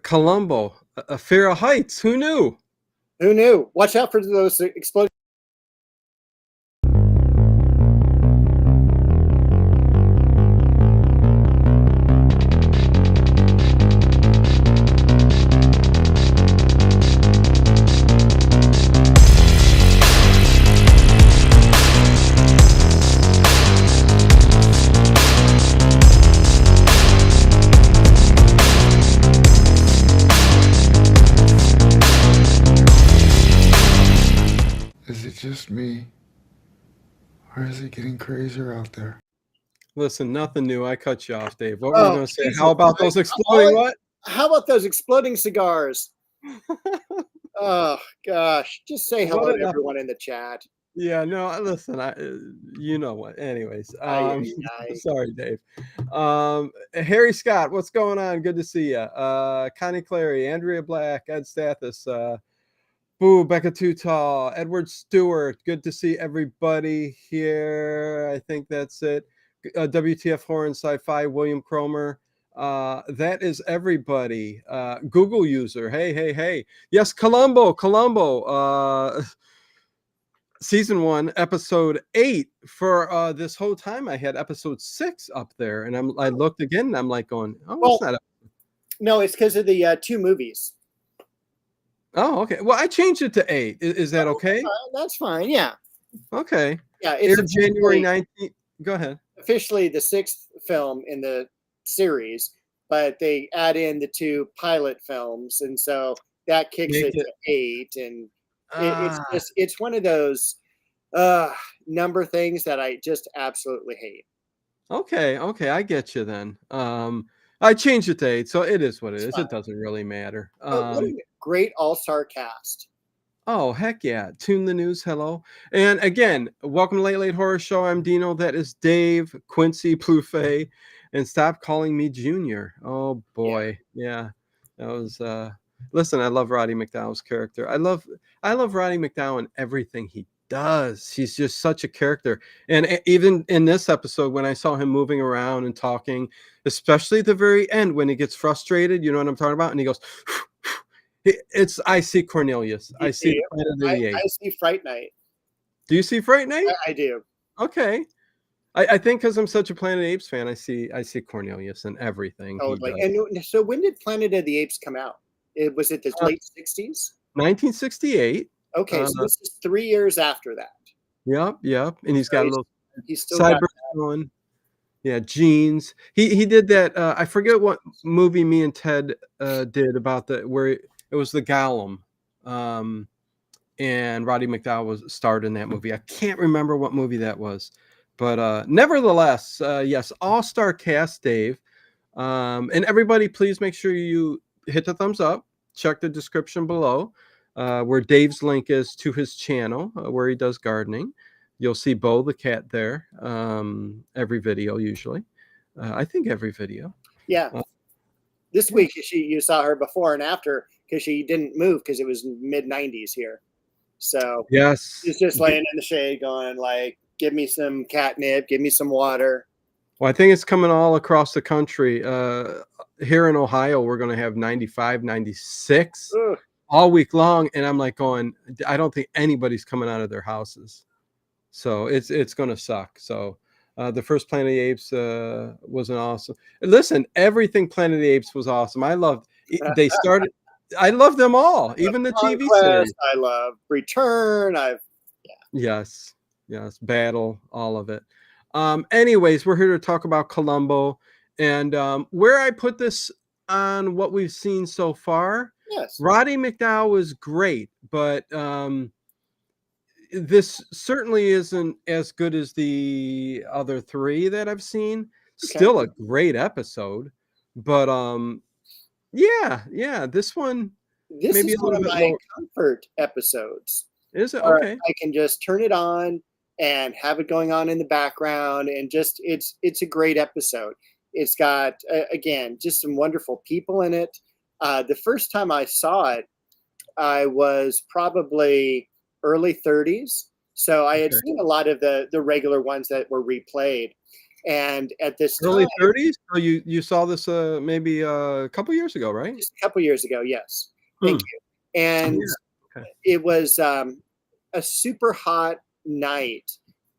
Columbo, a Fear of Heights. Who knew? Who knew? Watch out for those explosions. Is it just me? Or is it getting crazier out there? Listen, nothing new. I cut you off, Dave. What were you going to say? Jesus How about those exploding what? How about those exploding cigars? Oh gosh, just say hello to everyone in the chat. Yeah, no, listen, you know what. Anyways, Aye. sorry, Dave. Harry Scott, what's going on? Good to see you. Connie Clary, Andrea Black, Ed Stathis, Boo, Becca Too Tall, Edward Stewart. Good to see everybody here. I think that's it. WTF Horror and Sci-Fi, William Cromer. That is everybody. Google user. Hey. Yes, Columbo. Season 1, episode 8. For this whole time, I had episode 6 up there, and I looked again, and I'm like going, it's not. No, it's because of the 2 movies. Oh, okay. Well, I changed it to 8. Is that okay? That's fine. Yeah. Okay. Yeah, it's January 19th. Go ahead. Officially the 6th film in the series, but they add in the 2 pilot films, and so that kicks it to 8. And it's one of those number things that I just absolutely hate. Okay, I get you then. I changed it to 8, so it is what it is. Fine. It doesn't really matter. What a great all-star cast. Oh, heck yeah. Tune the news. Hello. And again, welcome to Late Late Horror Show. I'm Dino. That is Dave, Quincy, Plouffe, and stop calling me Junior. Oh, boy. Yeah. That was, listen, I love Roddy McDowall's character. I love Roddy McDowall and everything he does. He's just such a character. And even in this episode, when I saw him moving around and talking, especially at the very end when he gets frustrated, you know what I'm talking about? And he goes, I see Cornelius. I see Planet of the Apes. I see Fright Night. Do you see Fright Night? I do. Okay. I think because I'm such a Planet of the Apes fan, I see Cornelius and everything. Totally. And so when did Planet of the Apes come out? Was it the late 60s? 1968. Okay, so this is 3 years after that. Yep. And he's got a little still sideburns on. Yeah, jeans. He did that. I forget what movie me and Ted did about where it was the Golem, and Roddy McDowall starred in that movie. I can't remember what movie that was, but nevertheless, yes, all-star cast, Dave. And everybody, please make sure you hit the thumbs up. Check the description below, where Dave's link is to his channel, where he does gardening. You'll see Bo the cat there every video, usually. I think every video. Yeah. This week, you saw her before and after because she didn't move because it was mid-90s here. So yes, she's just laying in the shade going like, give me some catnip, give me some water. Well, I think it's coming all across the country. Here in Ohio, we're going to have 95, 96 all week long. And I'm like going, I don't think anybody's coming out of their houses. So it's going to suck. So the first Planet of the Apes was an awesome. Listen, everything Planet of the Apes was awesome. I loved. They started. I love them all, even the TV series. I love Return. Yes, Battle, all of it. Anyways, we're here to talk about Columbo, and where I put this on what we've seen so far. Yes, Roddy McDowall was great, but this certainly isn't as good as the other 3 that I've seen. Okay. Still a great episode, but yeah, this one. This maybe is one of my comfort episodes. Is it? Okay. I can just turn it on and have it going on in the background, and just it's a great episode. It's got again just some wonderful people in it. The first time I saw it, I was probably early 30s, so I had seen a lot of the regular ones that were replayed, And at this Early time, 30s? So you saw this, maybe, a couple years ago, right? just a couple years ago, yes. Thank Hmm. you. And Yeah, okay. it was a super hot night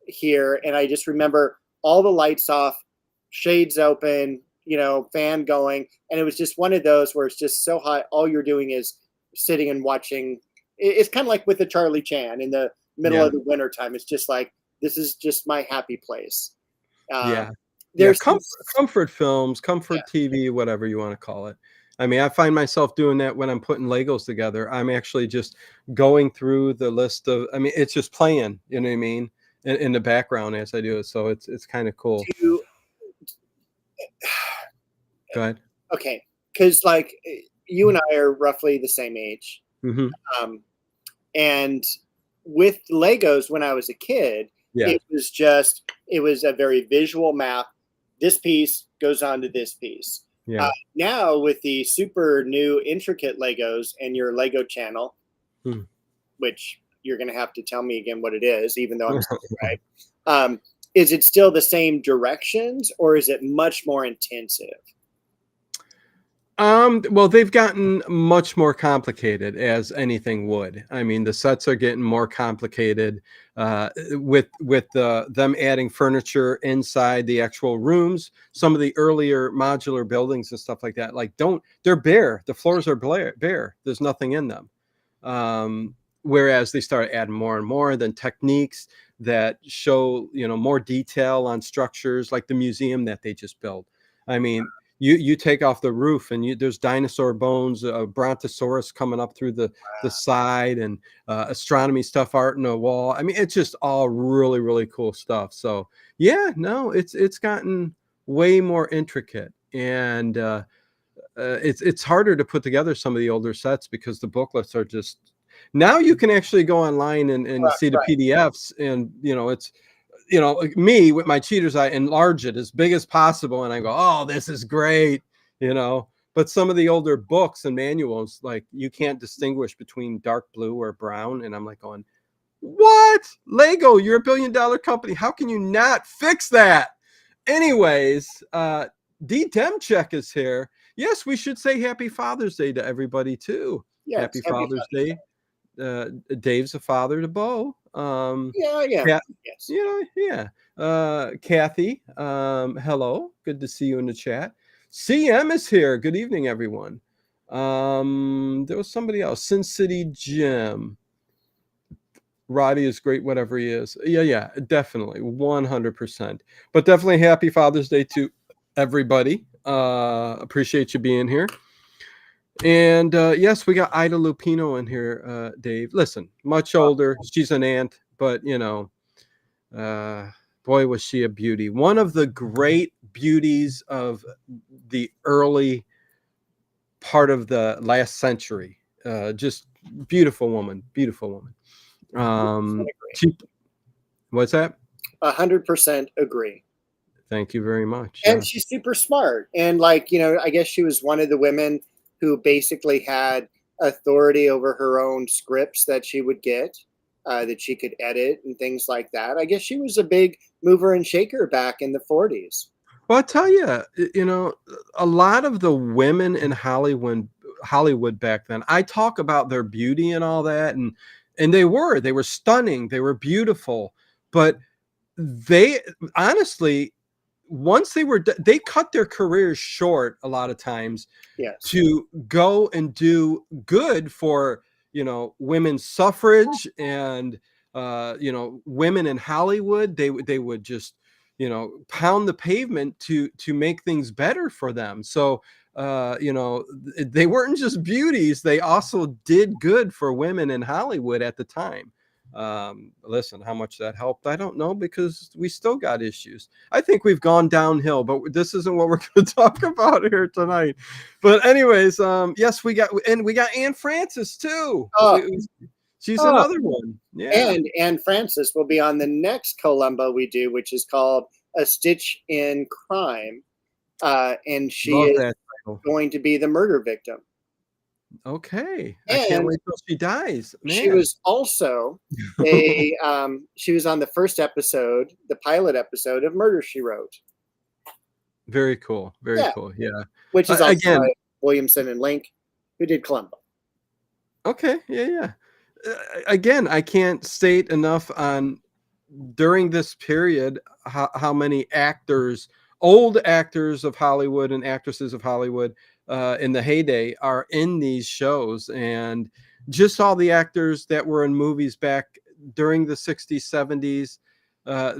here, and I just remember all the lights off, shades open, fan going, and it was just one of those where it's just so hot. All you're doing is sitting and watching. It's kind of like with the Charlie Chan in the middle Yeah, of the winter time. It's just like this is just my happy place. yeah. Um, Yeah, there's some, comfort films, yeah, comfort TV, whatever you wanna call it. I mean, I find myself doing that when I'm putting Legos together. I'm actually just going through the list of I mean, it's just playing, you know what I mean, in the background as I do it, so it's kinda cool. to Go ahead. okay, because like you and I are roughly the same age. Mhm. Um, And with Legos, when I was a kid, Yeah, it was a very visual map. This piece goes on to this piece. yeah. Now, with the super new intricate Legos and your Lego channel, Hmm. which you're going to have to tell me again what it is, even though I'm saying it right. Is it still the same directions or is it much more intensive? Well, they've gotten much more complicated as anything would. I mean, the sets are getting more complicated with them adding furniture inside the actual rooms. Some of the earlier modular buildings and stuff like that, like don't they're bare. The floors are bare. There's nothing in them. Whereas they start adding more and more, then techniques that show more detail on structures, like the museum that they just built. I mean, you take off the roof and there's dinosaur bones, brontosaurus coming up through the side, and astronomy stuff art in the wall. I mean, it's just all really really cool stuff. So yeah, no, it's gotten way more intricate, and it's harder to put together some of the older sets because the booklets are just now you can actually go online and see the Right. PDFs, and it's like me with my cheaters, I enlarge it as big as possible and I go, oh, this is great, but some of the older books and manuals, like, you can't distinguish between dark blue or brown, and I'm like going, what? Lego, you're $1 billion company, how can you not fix that? Anyways, D Demcheck is here. Yes, we should say happy Father's Day to everybody too. Yes. Happy Father's Day. Dave's a father to Bo. Yeah. Yeah. Cat, Yes. yeah. Kathy, hello. Good to see you in the chat. CM is here. Good evening, everyone. There was somebody else. Sin City Jim. Roddy is great, whatever he is. Yeah, definitely, 100%. But definitely happy Father's Day to everybody. Appreciate you being here. And yes, we got Ida Lupino in here, Dave. Listen, much older. She's an aunt, but boy, was she a beauty. One of the great beauties of the early part of the last century. Just beautiful woman, beautiful woman. She, what's that? 100% agree. Thank you very much. And she's super smart. And like, I guess she was one of the women who basically had authority over her own scripts that she would get, that she could edit and things like that. I guess she was a big mover and shaker back in the 40s. Well, I'll tell you, a lot of the women in Hollywood back then, I talk about their beauty and all that, and they were stunning, they were beautiful, but they honestly, once they cut their careers short a lot of times Yes. to go and do good for women's suffrage and women in Hollywood. They would just pound the pavement to make things better for them. So they weren't just beauties, they also did good for women in Hollywood at the time. Listen, how much that helped, I don't know, because we still got issues. I think we've gone downhill, but this isn't what we're going to talk about here tonight. But anyways, yes, we got Anne Francis too. Oh, She's another one. Yeah. And Francis will be on the next Columbo we do, which is called A Stitch in Crime. And she Love is that title. going to be the murder victim. Okay. I can't And wait till she dies. she Man. was also she was on the first episode, the pilot episode of Murder, She Wrote. Very cool. Very Yeah, cool. Yeah. which is also Again, Williamson and Link, who did Columbo. okay. Yeah. Yeah. Again, I can't state enough on during this period how many actors, old actors of Hollywood and actresses of Hollywood in the heyday are in these shows, and just all the actors that were in movies back during the 60s, 70s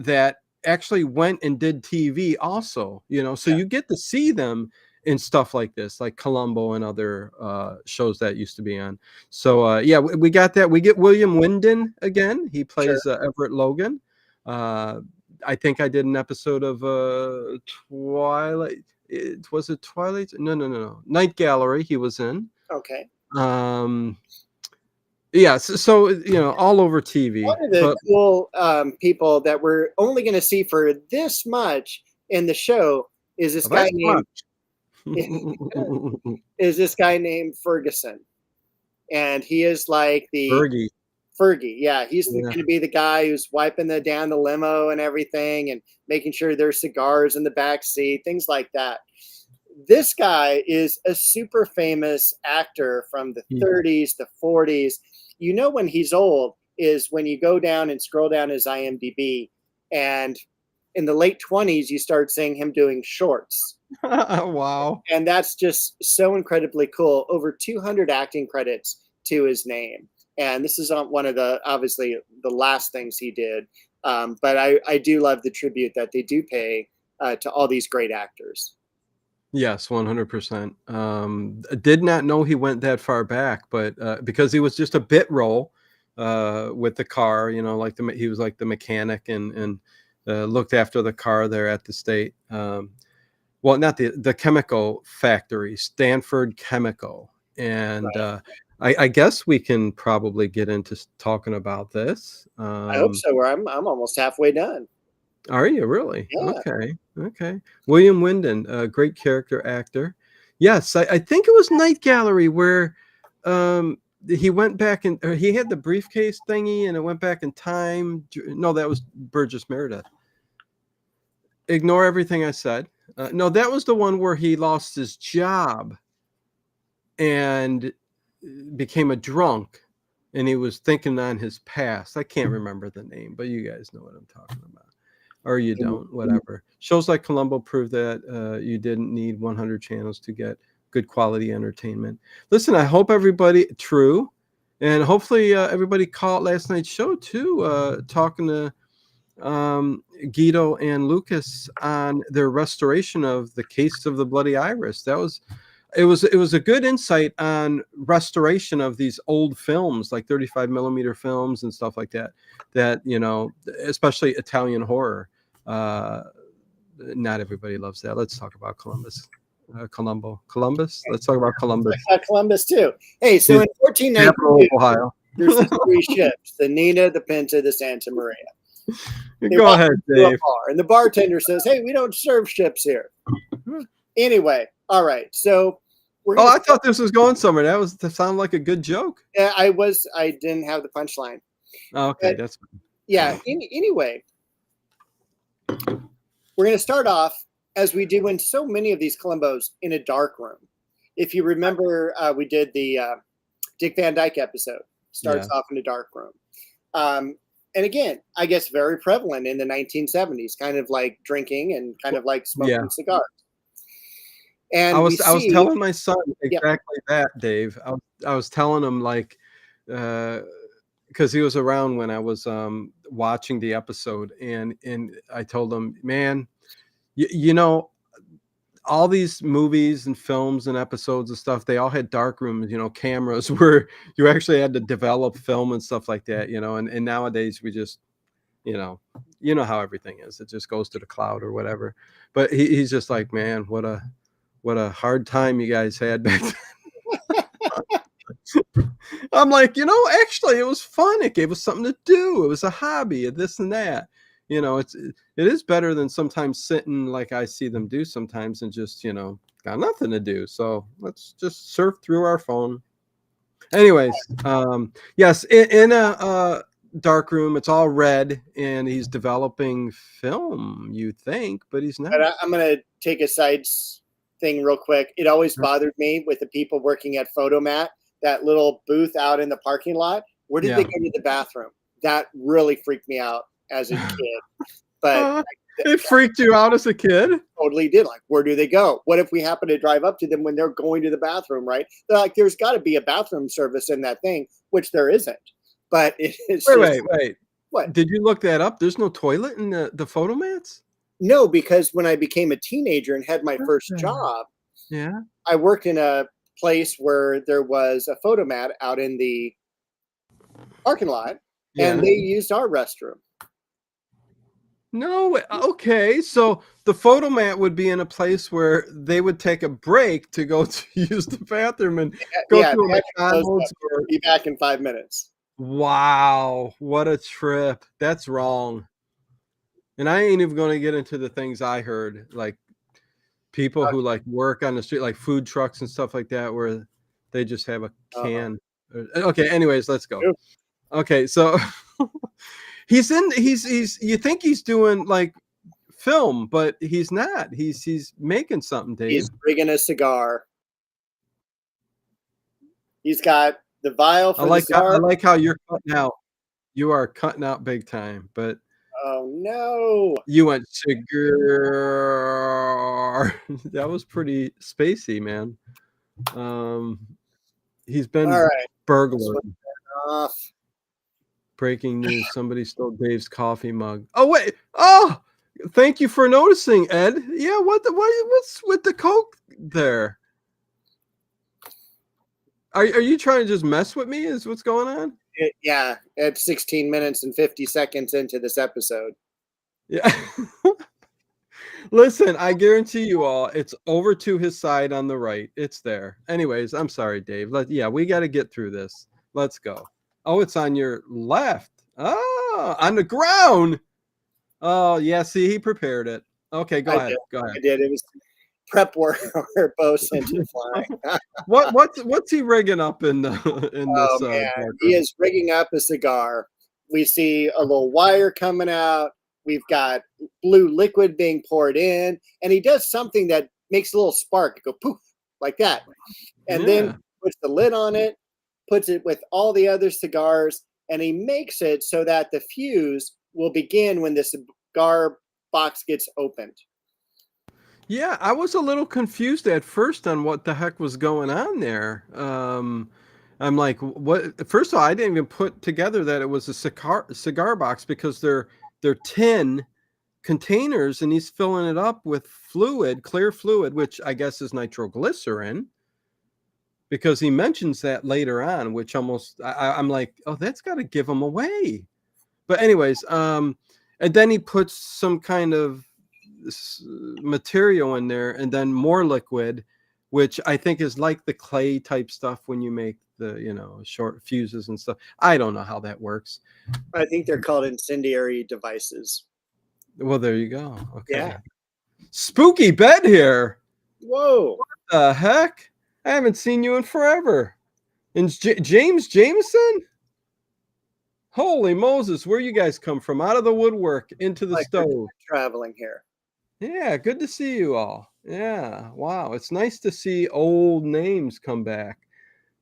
that actually went and did TV also, so Yeah, you get to see them in stuff like this, like Columbo and other shows that used to be on. So yeah, we got that. We get William Wyndon again. He sure. plays Everett Logan. Uh, I think I did an episode of Twilight. Was it Twilight? No. Night Gallery. He was in. Okay. Um, yeah. So all over TV. One of the But cool people that we're only going to see for this much in the show is this guy that's named much. is this guy named Ferguson, and he is like the Fergie. Fergie. Yeah, he's Yeah. going to be the guy who's wiping down the limo and everything, and making sure there's cigars in the back seat, things like that. This guy is a super famous actor from the 30s, the 40s. You know when he's old is when you go down and scroll down his IMDb, and in the late 20s you start seeing him doing shorts. Wow. And that's just so incredibly cool. Over 200 acting credits to his name. And this is one of the, obviously, the last things he did. But I do love the tribute that they do pay to all these great actors. Yes, 100%. Did not know he went that far back, but because he was just a bit role with the car, like he was like the mechanic and looked after the car there at the state. Well, not the chemical factory, Stanford Chemical, and Right. I guess we can probably get into talking about this. I hope so. I'm almost halfway done. Are you really? Yeah. Okay. William Wyndon, a great character actor. Yes, I think it was Night Gallery where he went back and he had the briefcase thingy and it went back in time. No, that was Burgess Meredith. Ignore everything I said. No, that was the one where he lost his job and became a drunk and he was thinking on his past. I can't remember the name, but you guys know what I'm talking about. Or you don't, whatever. Shows like Columbo prove that you didn't need 100 channels to get good quality entertainment. Listen, I hope everybody, true, and hopefully everybody caught last night's show too, talking to Guido and Lucas on their restoration of the Case of the Bloody Iris. It was a good insight on restoration of these old films, like 35 millimeter films and stuff like that, especially Italian horror. Not everybody loves that. Let's talk about Columbus. Columbus. Let's talk about Columbus. Columbus too. Hey, so in 1492, Ohio. there's the three ships: the Nina, the Pinta, the Santa Maria. Go ahead, Dave. And the bartender says, "Hey, we don't serve ships here." Anyway, all right. So I thought this was going somewhere. That sounded like a good joke. Yeah, I didn't have the punchline. Oh, okay, that's yeah. Anyway, we're going to start off as we do in so many of these Columbos in a dark room. If you remember, we did the Dick Van Dyke episode. Starts off in a dark room. And again, I guess very prevalent in the 1970s, kind of like drinking and kind of like smoking cigars. And I was telling my son exactly that, Dave. I was telling him like because he was around when I was watching the episode, and I told him, man, you know, all these movies and films and episodes and stuff, they all had dark rooms, cameras where you actually had to develop film and stuff like that, and nowadays we just, you know how everything is. It just goes to the cloud or whatever. But he's just like, man, what a hard time you guys had back then. I'm like, actually it was fun. It gave us something to do. It was a hobby and this and that. It is better than sometimes sitting like I see them do sometimes and just, got nothing to do. So let's just surf through our phone. Anyways, yes, in a darkroom. It's all red, and he's developing film. You think, but he's not. But I'm gonna take a side thing real quick. It always bothered me with the people working at Photomat, that little booth out in the parking lot. Where did they go to the bathroom? That really freaked me out as a kid. But it freaked you out as a kid? Totally did. Like, where do they go? What if we happen to drive up to them when they're going to the bathroom, right? They're like, there's got to be a bathroom service in that thing, which there isn't. But it's wait. What? Did you look that up? There's no toilet in the Photomats? No, because when I became a teenager and had my first job, I worked in a place where there was a Photomat out in the parking lot, and they used our restroom. No, okay. So the Photomat would be in a place where they would take a break to go to use the bathroom and go to a McDonald's. Be back in 5 minutes. Wow, what a trip. That's wrong. And I ain't even going to get into the things I heard, like people who like work on the street, like food trucks and stuff like that, where they just have a can. Okay, anyways, let's go. Okay, so he's you think he's doing like film, but he's not. He's making something, Dave. He's rigging a cigar. He's got the vial for the cigar. I like how you're cutting out. You are cutting out big time, but oh no. You went cigar. That was pretty spacey, man. He's been burglar. Breaking news. Somebody stole Dave's coffee mug. Oh, wait. Oh, thank you for noticing, Ed. Yeah, what's with the Coke there? Are you trying to just mess with me? Is what's going on? Yeah, it's 16 minutes and 50 seconds into this episode. Yeah. Listen, I guarantee you all, it's over to his side on the right. It's there. Anyways, I'm sorry, Dave. We got to get through this. Let's go. Oh, it's on your left. Oh, on the ground. Oh, yeah. See, he prepared it. Okay, go ahead. Go ahead. I did. It was prep work or bow center flying. What's he rigging up in this? Man. He is rigging up a cigar. We see a little wire coming out. We've got blue liquid being poured in, and he does something that makes a little spark go poof like that, and then puts the lid on it, puts it with all the other cigars, and he makes it so that the fuse will begin when the cigar box gets opened. Yeah, I was a little confused at first on what the heck was going on there. I'm like, what? First of all, I didn't even put together that it was a cigar box because they're tin containers, and he's filling it up with clear fluid, which I guess is nitroglycerin, because he mentions that later on, which almost I'm like, oh, that's got to give him away. But anyways, and then he puts some kind of material in there, and then more liquid, which I think is like the clay type stuff when you make the short fuses and stuff. I don't know how that works. I think they're called incendiary devices. Well, there you go. Okay. Yeah. Spooky bed here. Whoa. What the heck? I haven't seen you in forever. And James Jameson? Holy Moses, where you guys come from? Out of the woodwork into the stove. Traveling here. Yeah, good to see you all. Yeah, wow. It's nice to see old names come back.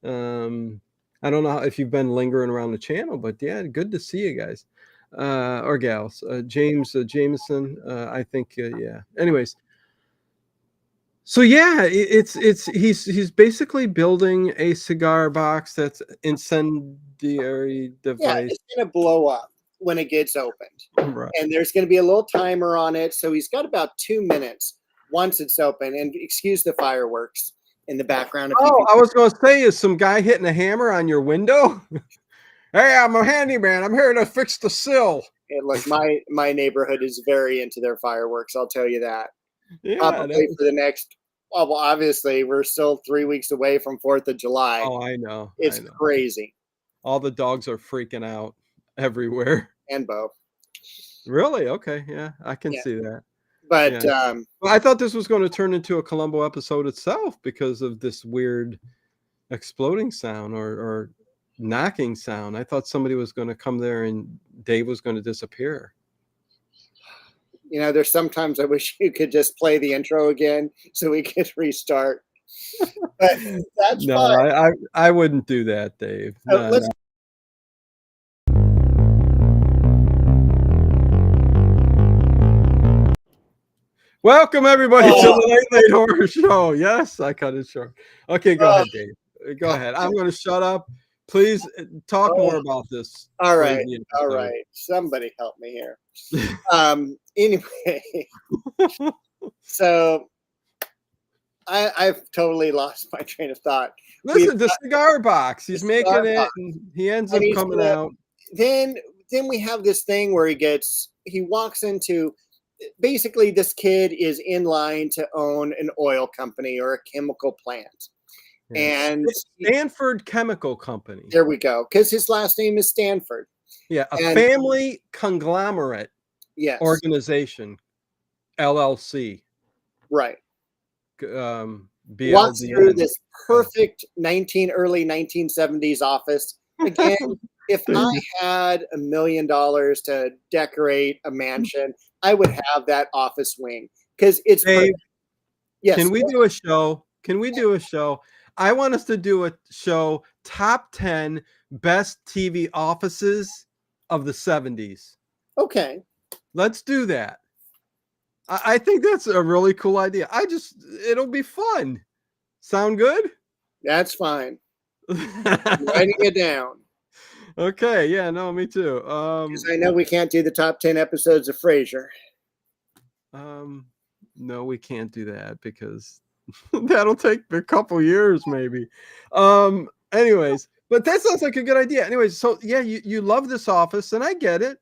I don't know if you've been lingering around the channel, but yeah, good to see you guys. Or gals. James Jameson, I think, yeah. Anyways. So yeah, he's basically building a cigar box that's incendiary device. Yeah, it's gonna blow up when it gets opened. Right. And there's going to be a little timer on it. So he's got about 2 minutes once it's open. And excuse the fireworks in the background. I was going to say, is some guy hitting a hammer on your window? Hey, I'm a handyman. I'm here to fix the sill. And look, my neighborhood is very into their fireworks. I'll tell you that. Yeah, probably for the next, well, obviously, we're still 3 weeks away from 4th of July. Oh, I know. It's crazy. All the dogs are freaking out everywhere. And Bo. Really? Okay. Yeah, I can see that. But well, I thought this was going to turn into a Columbo episode itself because of this weird exploding sound or knocking sound. I thought somebody was going to come there and Dave was going to disappear. You know, there's sometimes I wish you could just play the intro again so we could restart. But that's No, fine. I wouldn't do that, Dave. No, Let's. Welcome everybody to the Late Horror Show. Yes, I cut it short. Okay, go ahead, Dave. Go ahead. I'm going to shut up. Please talk more about this. All right. crazy All episode. right. Somebody help me here. Anyway, so I've totally lost my train of thought. Listen, the cigar box. He's making it, box. and he ends up coming out. Then we have this thing where he walks into. Basically, this kid is in line to own an oil company or a chemical plant. Yeah. And Stanford Chemical Company. There we go. Because his last name is Stanford. Yeah, family conglomerate organization, LLC. Right. BLDN. Walks through this perfect early 1970s office. Again, if I had $1 million to decorate a mansion, I would have that office wing because it's perfect. Yes. Can we do a show? Can we do a show? I want us to do a show, top 10 best TV offices of the 70s. Okay. Let's do that. I think that's a really cool idea. It'll be fun. Sound good? That's fine. Writing it down. Okay. Yeah, no, me too. Because I know we can't do the top 10 episodes of Frasier. No, we can't do that because that'll take a couple years maybe. Anyways, but that sounds like a good idea. Anyways, so yeah, you love this office, and I get it.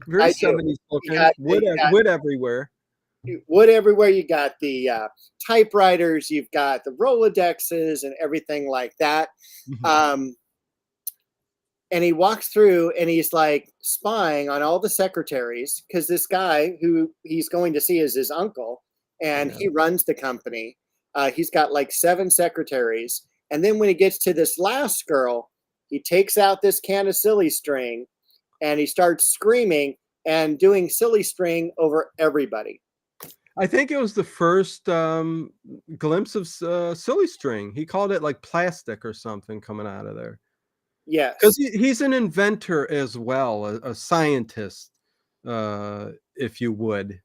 Very 70s looking. Wood everywhere. Wood everywhere. You got the typewriters, you've got the Rolodexes and everything like that. And he walks through and he's like spying on all the secretaries because this guy who he's going to see is his uncle, and he runs the company. He's got like 7 secretaries. And then when he gets to this last girl, he takes out this can of silly string and he starts screaming and doing silly string over everybody. I think it was the first glimpse of silly string. He called it like plastic or something coming out of there. Yes. Because he's an inventor as well, a scientist, if you would.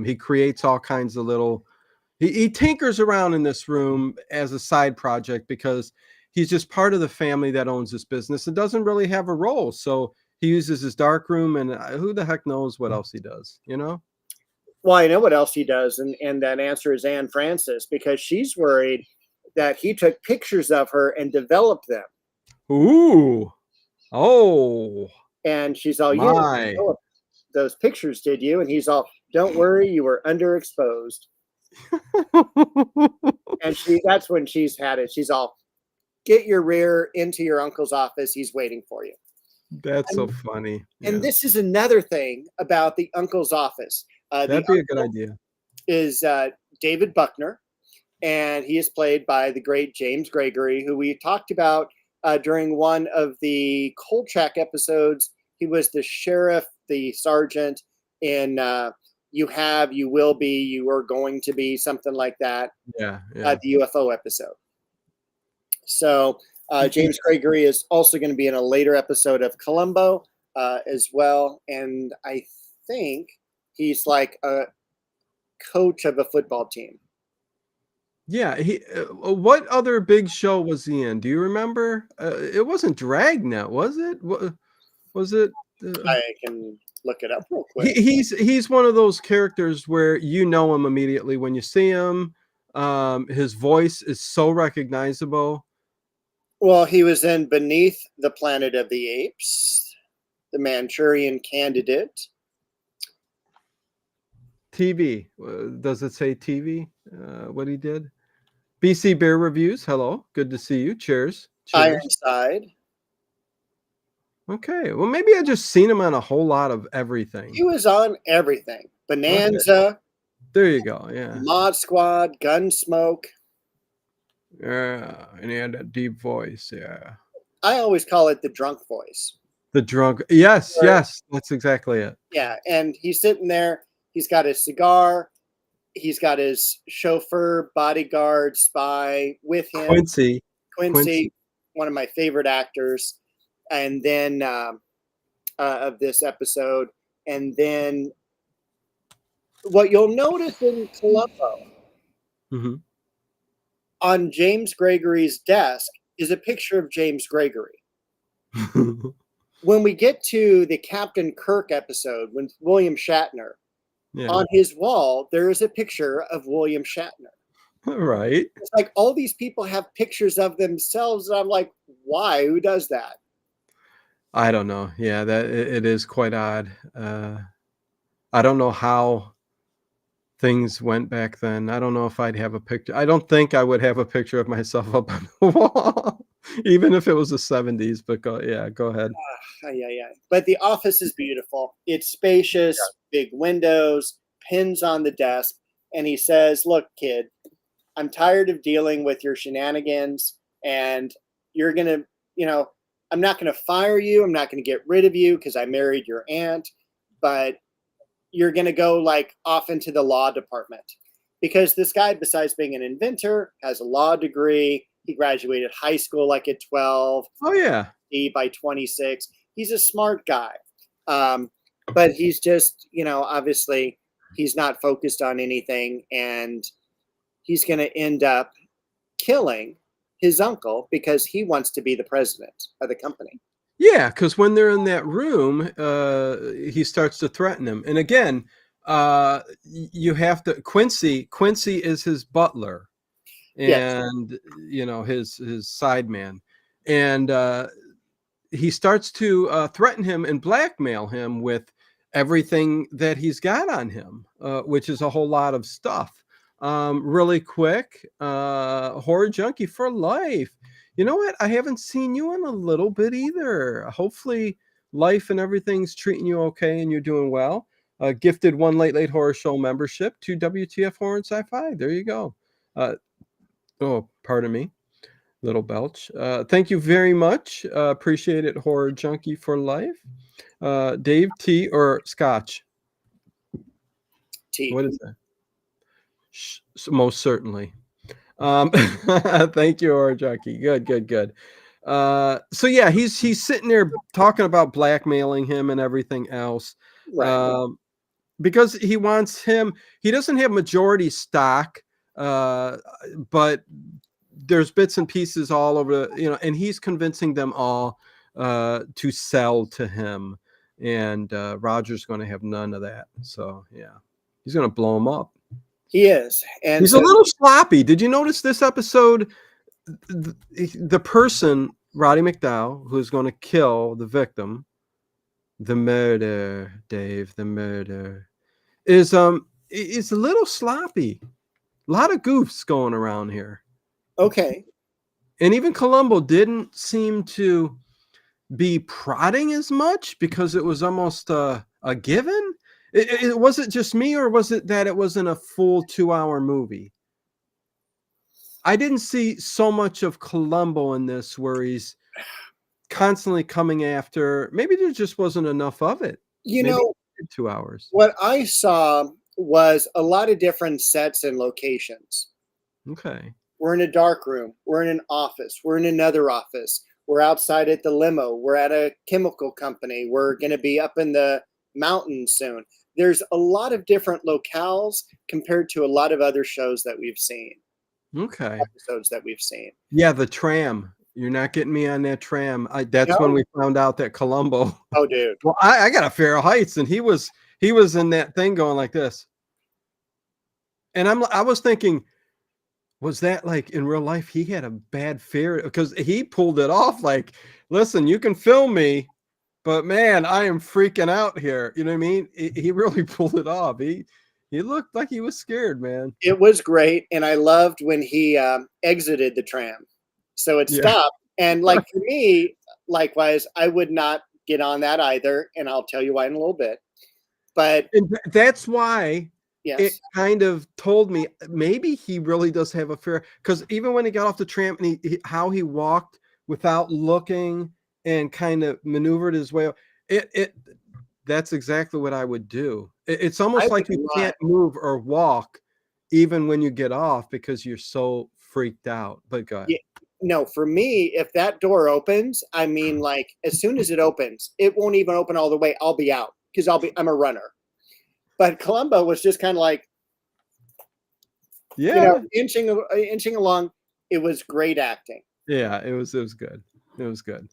He creates all kinds of little... He tinkers around in this room as a side project because he's just part of the family that owns this business and doesn't really have a role. So he uses his dark room, and who the heck knows what else he does, you know? Well, I know what else he does, and that answer is Anne Francis, because she's worried that he took pictures of her and developed them. Ooh. Oh. And she's all, you didn't develop those pictures, did you? And he's all, don't worry, you were underexposed. And that's when she's had it. She's all, get your rear into your uncle's office. He's waiting for you. That's so funny. And this is another thing about the uncle's office. That'd be a good idea. Is David Buckner, and he is played by the great James Gregory, who we talked about during one of the Kolchak episodes. He was the sheriff, the sergeant in You Have, You Will Be, You Are Going to Be, something like that. Yeah. The UFO episode. So James Gregory is also going to be in a later episode of Columbo as well. And I think he's like a coach of a football team. Yeah. What other big show was he in? Do you remember? It wasn't Dragnet, was it? Was it? I can look it up real quick. He's one of those characters where you know him immediately when you see him. His voice is so recognizable. Well, he was in Beneath the Planet of the Apes, The Manchurian Candidate. TV. Does it say TV? What he did? BC Bear Reviews. Hello. Good to see you. Cheers. Ironside. Okay. Well, maybe I just seen him on a whole lot of everything. He was on everything. Bonanza. Okay. There you go. Yeah. Mod Squad. Gunsmoke. Yeah. And he had that deep voice. Yeah. I always call it the drunk voice. The drunk. Yes, Where, yes, that's exactly it. yeah, and he's sitting there. He's got his cigar. He's got his chauffeur, bodyguard, spy with him. Quincy. Quincy. Quincy, one of my favorite actors, and then of this episode. And then what you'll notice in Columbo Hmm. on James Gregory's desk is a picture of James Gregory. When we get to the Captain Kirk episode, when William Shatner, Yeah. on his wall, there is a picture of William Shatner. Right. It's like all these people have pictures of themselves, and I'm like, why? Who does that? I don't know. Yeah, that it is quite odd. I don't know how things went back then. I don't know if I'd have a picture. I don't think I would have a picture of myself up on the wall, even if it was the 70s. But go ahead. Yeah. But the office is beautiful. It's spacious, big windows, pins on the desk. And he says, look, kid, I'm tired of dealing with your shenanigans. And you're going to, I'm not going to fire you. I'm not going to get rid of you because I married your aunt. But you're going to go like off into the law department. Because this guy, besides being an inventor, has a law degree. He graduated high school like at 12. Oh, yeah. By 26. He's a smart guy. But he's just, obviously he's not focused on anything, and he's going to end up killing his uncle because he wants to be the president of the company. Yeah, because when they're in that room, he starts to threaten him. And again, you have to Quincy is his butler and his side man. And he starts to threaten him and blackmail him with everything that he's got on him, which is a whole lot of stuff. Really quick, horror junkie for life. You know what? I haven't seen you in a little bit either. Hopefully life and everything's treating you okay and you're doing well. Gifted one Late Horror Show membership to WTF Horror and Sci-Fi. There you go. Pardon me. Little belch. Thank you very much. Appreciate it, horror junkie for life. Dave, tea or scotch? Tea. What is that? Most certainly. Thank you, horror junkie. Good. So yeah, he's sitting there talking about blackmailing him and everything else. Right. Because he wants him. He doesn't have majority stock, but there's bits and pieces all over, and he's convincing them all to sell to him, and Roger's going to have none of that. So yeah, he's going to blow him up. He is, and he's a little sloppy. Did you notice this episode? The person, Roddy McDowell, who's going to kill the victim, the murder, Dave, the murder, is a little sloppy. A lot of goofs going around here. Okay. And even Columbo didn't seem to be prodding as much because it was almost a given. Was it just me, or was it that it wasn't a full 2-hour movie? I didn't see so much of Columbo in this where he's constantly coming after. Maybe there just wasn't enough of it. 2 hours. What I saw was a lot of different sets and locations. Okay. We're in a dark room. We're in an office. We're in another office. We're outside at the limo. We're at a chemical company. We're going to be up in the mountains soon. There's a lot of different locales compared to a lot of other shows that we've seen. Okay. Episodes that we've seen. Yeah, the tram. You're not getting me on that tram. That's when we found out that Columbo. Oh, dude. Well, I got a Fair Heights, and he was in that thing going like this. And I was thinking, was that like in real life? He had a bad fear because he pulled it off. Like, listen, you can film me, but man, I am freaking out here. You know what I mean? He really pulled it off. He looked like he was scared, man. It was great, and I loved when he exited the tram. So it stopped, and like for me, likewise, I would not get on that either, and I'll tell you why in a little bit. But that's why. Yes. It kind of told me maybe he really does have a fear, because even when he got off the tram and how he walked without looking and kind of maneuvered his way. That's exactly what I would do. It's almost like you can't move or walk even when you get off because you're so freaked out. But go ahead. Yeah, no, for me, if that door opens, I mean, like as soon as it opens, it won't even open all the way. I'll be out because I'm a runner. But Columbo was just kind of like, inching along. It was great acting. Yeah, it was good. It was good.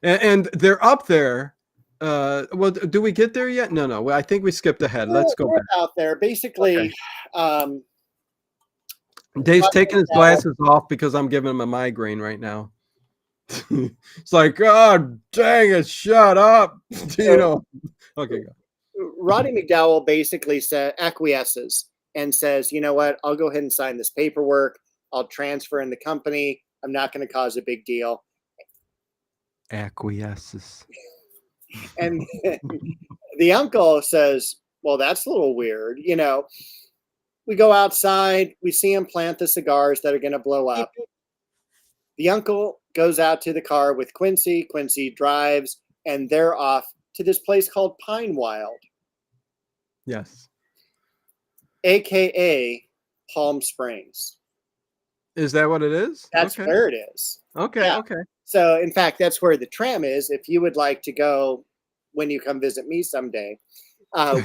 And they're up there. Well, do we get there yet? No. I think we skipped ahead. Let's go back. Out there. Basically, Dave's taking his glasses off because I'm giving him a migraine right now. It's like, God dang it, shut up. Okay, go. Roddy McDowell basically acquiesces and says, you know what, I'll go ahead and sign this paperwork. I'll transfer in the company. I'm not going to cause a big deal. Acquiesces. And the uncle says, well, that's a little weird. We go outside. We see him plant the cigars that are going to blow up. The uncle goes out to the car with Quincy. Quincy drives, and they're off to this place called Pine Wild. Yes. AKA Palm Springs. Is that what it is? That's where it is. Okay, yeah. Okay. So, in fact, that's where the tram is. If you would like to go when you come visit me someday,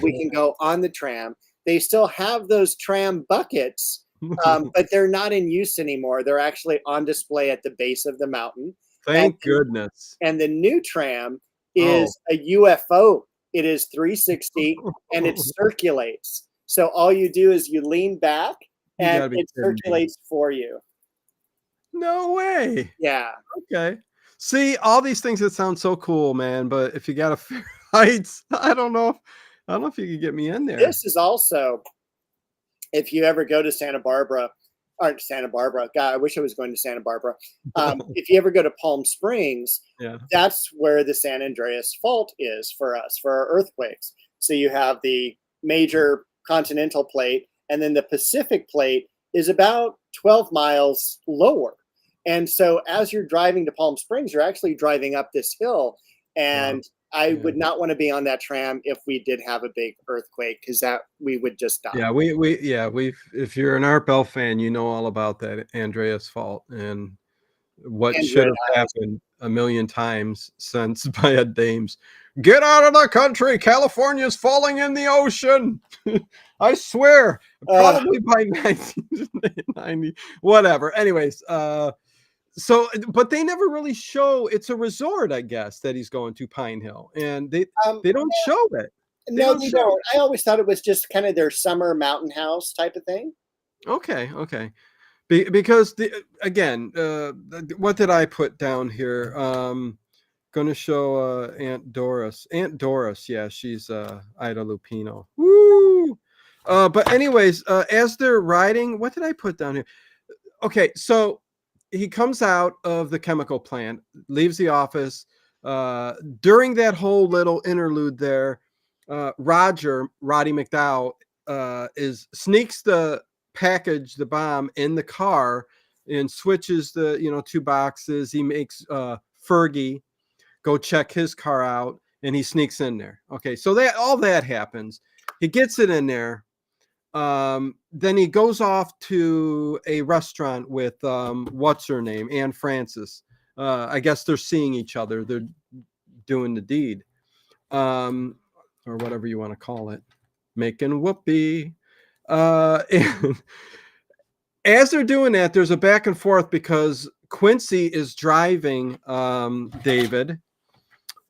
we can go on the tram. They still have those tram buckets, but they're not in use anymore. They're actually on display at the base of the mountain. Thank goodness. And the new tram is a UFO. It is 360 and it circulates. So all you do is you lean back and it circulates for you. No way. Yeah. Okay. See, all these things that sound so cool, man. But if you got a fear heights, I don't know if you could get me in there. This is also, if you ever go to Santa Barbara, God, I wish I was going to Santa Barbara. If you ever go to Palm Springs, that's where the San Andreas Fault is for us, for our earthquakes. So you have the major continental plate, and then the Pacific plate is about 12 miles lower. And so as you're driving to Palm Springs, you're actually driving up this hill. And I would not want to be on that tram if we did have a big earthquake, because that we would just die. Yeah, if you're an Art Bell fan, you know all about that Andreas Fault and what should have happened a million times since by Ed Dames. Get out of the country! California's falling in the ocean. I swear, probably by 1990. Whatever. Anyways, so, but they never really show. It's a resort, I guess, that he's going to, Pine Hill, and they don't show it. They don't. I always thought it was just kind of their summer mountain house type of thing. Okay. Because again, what did I put down here? Going to show Aunt Doris. Aunt Doris, yeah, she's Ida Lupino. Woo! But anyways, as they're riding, what did I put down here? Okay, so he comes out of the chemical plant, leaves the office. During that whole little interlude there, Roddy McDowell, sneaks the package, the bomb, in the car and switches the two boxes. He makes Fergie go check his car out, and he sneaks in there. Okay, so all that happens. He gets it in there. Then he goes off to a restaurant with what's her name, Anne Francis. I guess they're seeing each other. They're doing the deed, or whatever you want to call it, making whoopee. And as they're doing that, there's a back and forth because Quincy is driving David.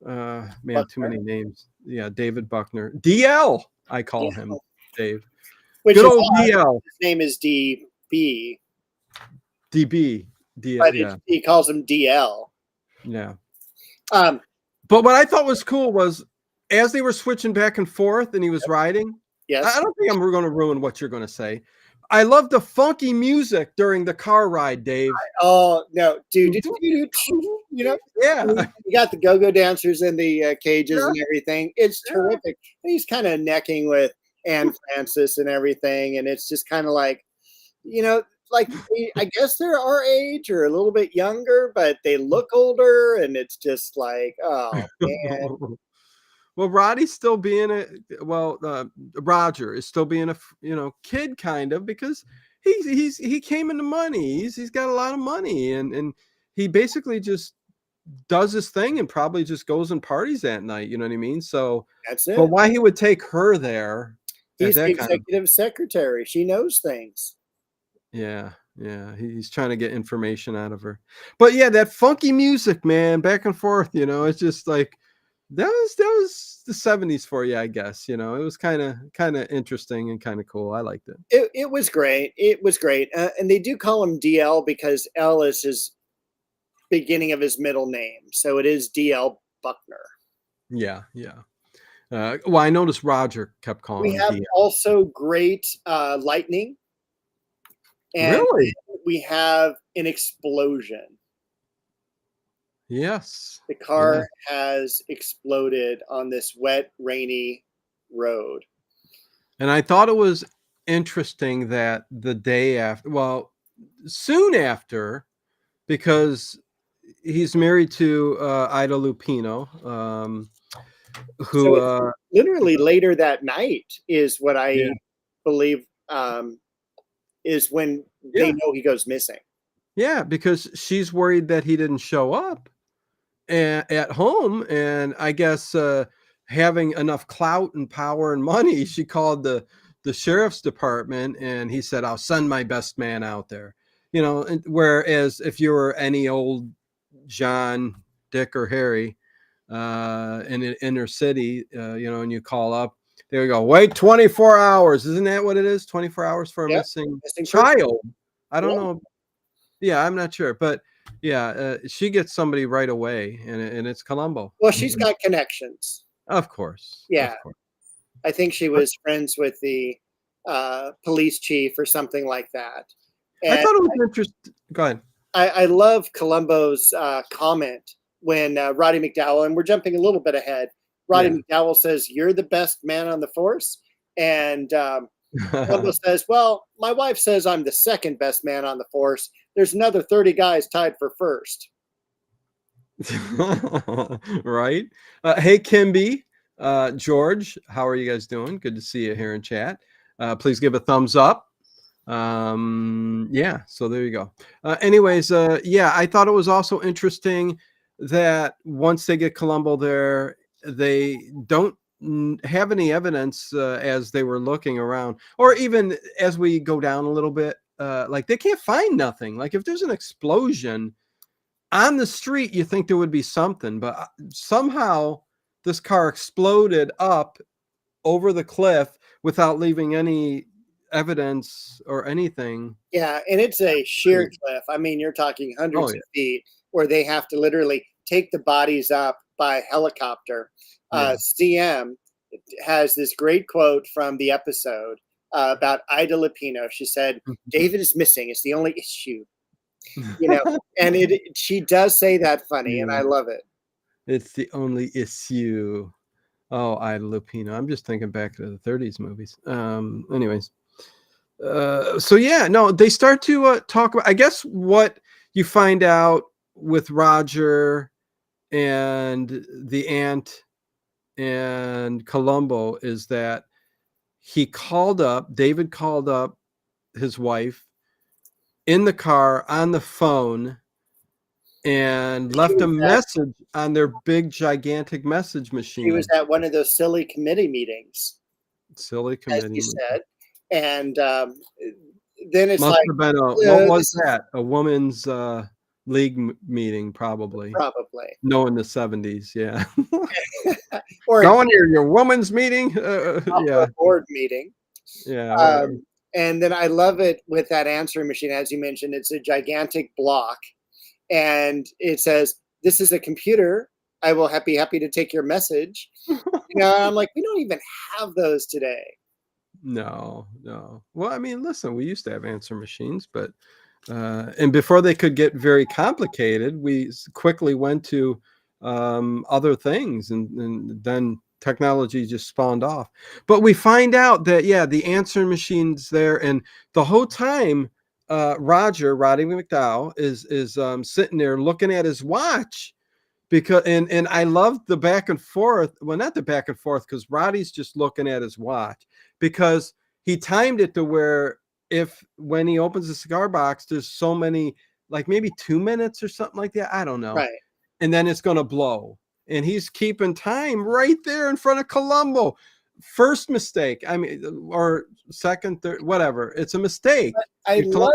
Man, Buckner. Too many names. Yeah, David Buckner. DL, I call him Dave. Good old DL. His name is DB. DB. DL, but he calls him DL. Yeah. But what I thought was cool was as they were switching back and forth and he was riding. Yes. I don't think I'm going to ruin what you're going to say. I love the funky music during the car ride, Dave. Oh, no, dude. Yeah. You got the go-go dancers in the cages and everything. It's terrific. He's kind of necking with Anne Francis and everything. And it's just kind of like, like I guess they're our age or a little bit younger, but they look older, and it's just like, oh man, Well, Roddy's still being Roger is still being a kid kind of because he came into money. He's got a lot of money and he basically just does his thing and probably just goes and parties that night. You know what I mean? So, that's but it. why he would take her there at He's the that kind of executive secretary. She knows things. yeah. He's trying to get information out of her. But yeah, that funky music, man, back and forth. It's just like that was the 70s for you, I guess. It was kind of interesting and kind of cool. I liked it. It was great. It was great, and they do call him DL because L is his beginning of his middle name, so it is DL Buckner. Yeah. Well, I noticed Roger kept calling We him have DM. also great lightning, and Really? we have an explosion. Yes. The car has exploded on this wet, rainy road. And I thought it was interesting that the day after, well, soon after, because he's married to Ida Lupino, So who, it's literally later that night is what yeah, I believe is when they yeah, know he goes missing. yeah, because she's worried that he didn't show up at home, and I guess having enough clout and power and money, she called the sheriff's department, and he said, "I'll send my best man out there." And whereas if you were any old John, Dick, or Harry in an inner city, and you call up, there you go. Wait 24 hours. Isn't that what it is? 24 hours for a Yep, missing missing person. child. I don't Yeah. know. Yeah, I'm not sure, but yeah, she gets somebody right away, and it's Columbo. Well, she's got connections. Of course, Yeah, of course. I think she was friends with the police chief or something like that. I And thought it was interesting. Go ahead. I love Columbo's comment when Roddy McDowell, and we're jumping a little bit ahead. Roddy Yeah. McDowell says, "You're the best man on the force," and Columbo says, "Well, my wife says I'm the second best man on the force. There's another 30 guys tied for first." Right. Hey, Kimby, George, how are you guys doing? Good to see you here in chat. Please give a thumbs up. Yeah, so there you go. Anyways, yeah, I thought it was also interesting that once they get Columbo there, they don't have any evidence as they were looking around, or even as we go down a little bit, like they can't find nothing. Like if there's an explosion on the street, you think there would be something, but somehow this car exploded up over the cliff without leaving any evidence or anything. Yeah, and it's a sheer cliff. I mean, you're talking Oh hundreds yeah, of feet where they have to literally take the bodies up by helicopter. yeah. CM has this great quote from the episode about Ida Lupino. She said, "David is missing. It's the only issue." And she does say that funny, and I Yeah. love it. It's the only issue. Oh, Ida Lupino. I'm just thinking back to the 30s movies. Anyways, so yeah, no, they start to talk about. I guess what you find out with Roger and the aunt and Columbo is that David called up his wife in the car on the phone and She left a was at message on their big gigantic message she was machine. at one of those silly committee meetings, Silly as committee you meeting. said, and then it's Must like, have been what was this that? A woman's league meeting, probably. probably, No, in the 70s, yeah. or a Going to your woman's meeting? or Yeah, a board meeting. yeah, whatever. And then I love it with that answering machine, as you mentioned. It's a gigantic block, and it says, "This is a computer. I will be happy to take your message." I'm like, we don't even have those today. No, no. Well, I mean, listen, we used to have answer machines, but and before they could get very complicated, we quickly went to other things, and then technology just spawned off. But we find out that yeah, the answer machine's there, and the whole time Roddy McDowell, is sitting there looking at his watch because and I love the back and forth. Well, not the back and forth because Roddy's just looking at his watch because he timed it to where if when he opens the cigar box, there's so many, like maybe 2 minutes or something like that. I don't know. Right. And then it's going to blow. And he's keeping time right there in front of Columbo. First mistake. I mean, or second, third, whatever. It's a mistake. I love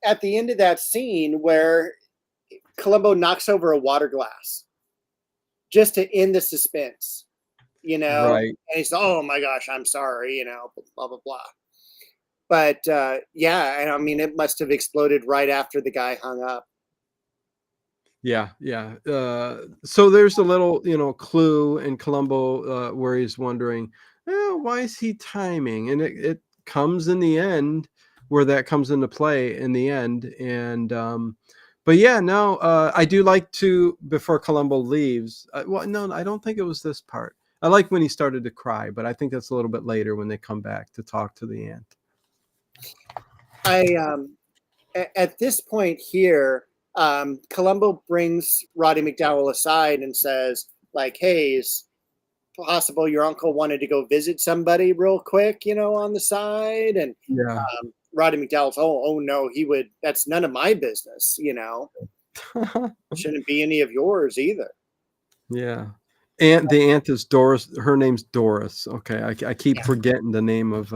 at the end of that scene where Columbo knocks over a water glass just to end the suspense, you know, Right. and he's, oh my gosh, I'm sorry, you know, blah, blah, blah. But yeah, and I mean, it must have exploded right after the guy hung up. Yeah, yeah. So there's a little, clue in Columbo where he's wondering, why is he timing? And it comes in the end where that comes into play in the end. And but yeah, no, I do like to, before Columbo leaves. Well, no, I don't think it was this part. I like when he started to cry, but I think that's a little bit later when they come back to talk to the aunt. At this point here, Columbo brings Roddy McDowell aside and says, like, hey, is possible your uncle wanted to go visit somebody real quick, you know, on the side? And Yeah. Roddy McDowell's, oh no, he would, that's none of my business, you know. Shouldn't be any of yours either. Yeah. And the aunt is Doris. Her name's Doris. Okay. I keep forgetting the name of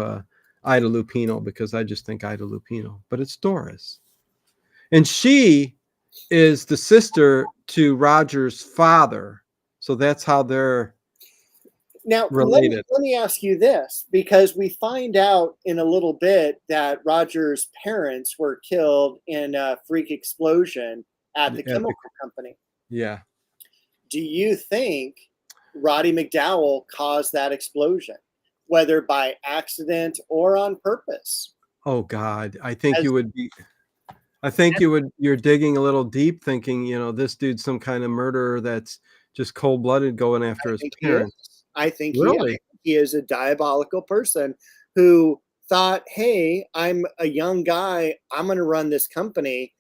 Ida Lupino because I just think Ida Lupino, but it's Doris. And she is the sister to Roger's father. So that's how they're now related. Let me ask you this, because we find out in a little bit that Roger's parents were killed in a freak explosion at the chemical company. Yeah. Do you think Roddy McDowell caused that explosion, whether by accident or on purpose? Oh God, I think you would be. I think you're digging a little deep, thinking, this dude's some kind of murderer that's just cold-blooded going after his parents. I think really he is a diabolical person who thought, hey, I'm a young guy, I'm going to run this company,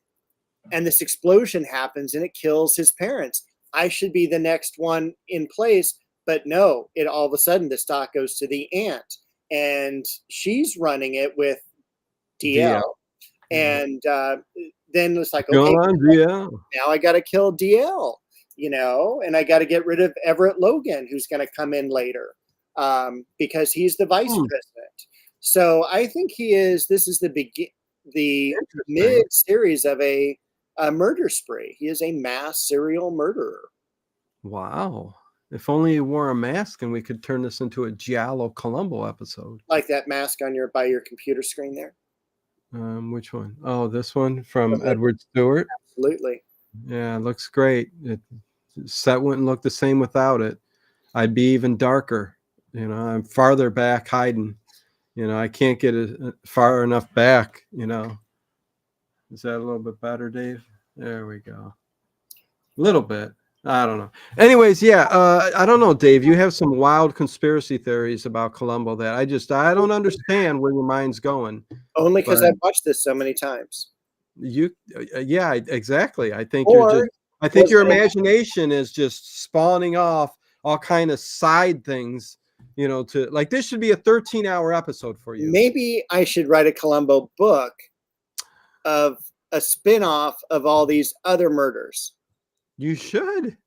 and this explosion happens and it kills his parents. I should be the next one in place, but no, it all of a sudden the stock goes to the aunt, and she's running it with DL. And then it's like, okay, now I got to kill DL, you know, and I got to get rid of Everett Logan, who's going to come in later because he's the vice president. So I think this is the mid series of a murder spree. He is a mass serial murderer. Wow. If only he wore a mask and we could turn this into a Giallo Columbo episode. Like that mask by your computer screen there. Which one? Oh, this one from Edward Stewart. Absolutely. Yeah, it looks great. Set wouldn't look the same without it. I'd be even darker. I'm farther back hiding. I can't get far enough back. Is that a little bit better, Dave? There we go. A little bit. I don't know. Anyways, yeah. I don't know, Dave. You have some wild conspiracy theories about Columbo that I don't understand where your mind's going. Only because I've watched this so many times. Yeah, exactly. I think your imagination is just spawning off all kind of side things. To like this should be a 13-hour episode for you. Maybe I should write a Columbo book of a spin-off of all these other murders. You should.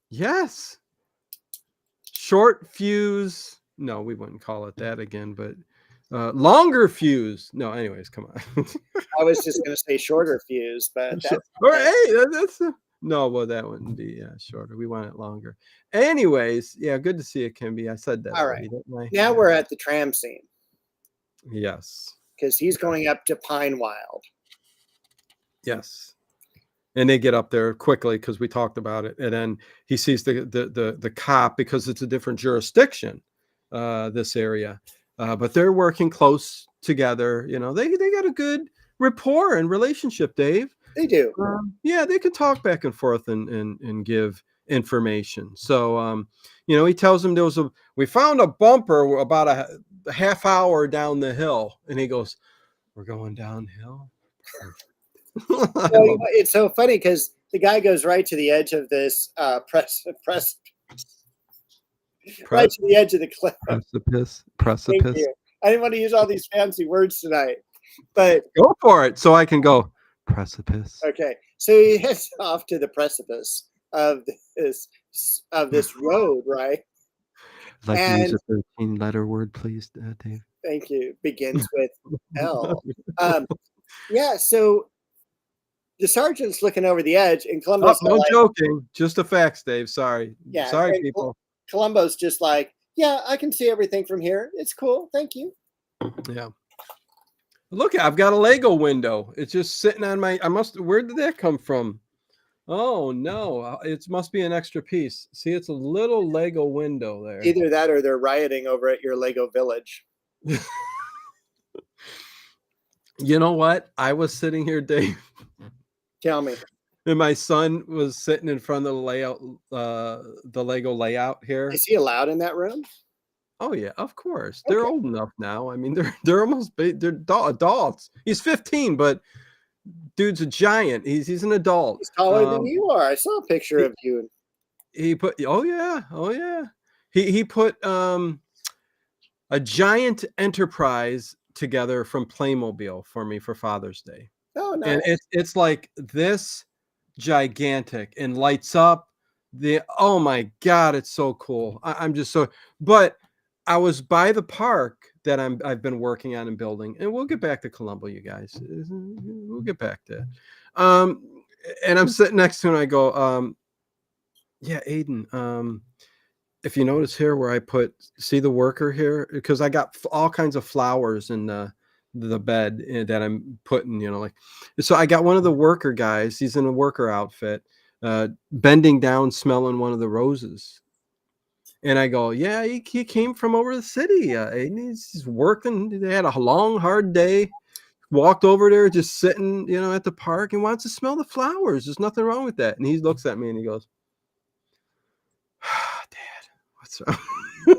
Yes. Short fuse. No, we wouldn't call it that again, but longer fuse. No, anyways, come on. I was just going to say shorter fuse, but no, well, that wouldn't be shorter. We want it longer. Anyways, yeah, good to see you, Kimby. I said that. All right. Now we're at the tram scene. Yes. Because he's going up to Pine Wild. Yes. And they get up there quickly because we talked about it. And then he sees the cop because it's a different jurisdiction, this area. But they're working close together. They got a good rapport and relationship, Dave. They do. Yeah, they could talk back and forth and give information. So, he tells him we found a bumper about a half hour down the hill. And he goes, We're going downhill. Well, it's so funny because the guy goes right to the edge of this right to the edge of the cliff. Thank Precipice. you. I didn't want to use all these fancy words tonight, but Go for it, so I can go precipice. okay. So he heads off to the precipice of this road, right? I'd like to use a 13-letter word, please, Dave. Thank you. Begins with L. Yeah. So the sergeant's looking over the edge, and Columbo's no joking. Just the facts, Dave. Sorry. Yeah. Sorry, people. Columbo's just like, yeah, I can see everything from here. It's cool. Thank you. Yeah. Look, I've got a Lego window. It's just sitting on my. Where did that come from? Oh no! It must be an extra piece. See, it's a little Lego window there. Either that, or they're rioting over at your Lego village. You know what? I was sitting here, Dave. Tell me. And my son was sitting in front of the Lego layout here. Is he allowed in that room? Oh yeah, of course. They're old enough now. I mean, they're almost big. They're adults. He's 15, but dude's a giant. He's an adult. He's taller than you are. I saw a picture of you. He put. Oh yeah. He put a giant Enterprise together from Playmobil for me for Father's Day. Oh, nice. And it's like this gigantic and lights up. Oh my God, it's so cool. I'm just so. But I was by the park that I've been working on and building, and we'll get back to Columbo, you guys. We'll get back to it. And I'm sitting next to him, and I go, yeah, Aiden, if you notice here where I see the worker here, because I got all kinds of flowers in the bed that I'm putting, like, so I got one of the worker guys, he's in a worker outfit, bending down, smelling one of the roses. And I go, yeah, he came from over the city. And he's working. They had a long, hard day. Walked over there, just sitting, at the park, and wants to smell the flowers. There's nothing wrong with that. And he looks at me and he goes, Dad, what's wrong?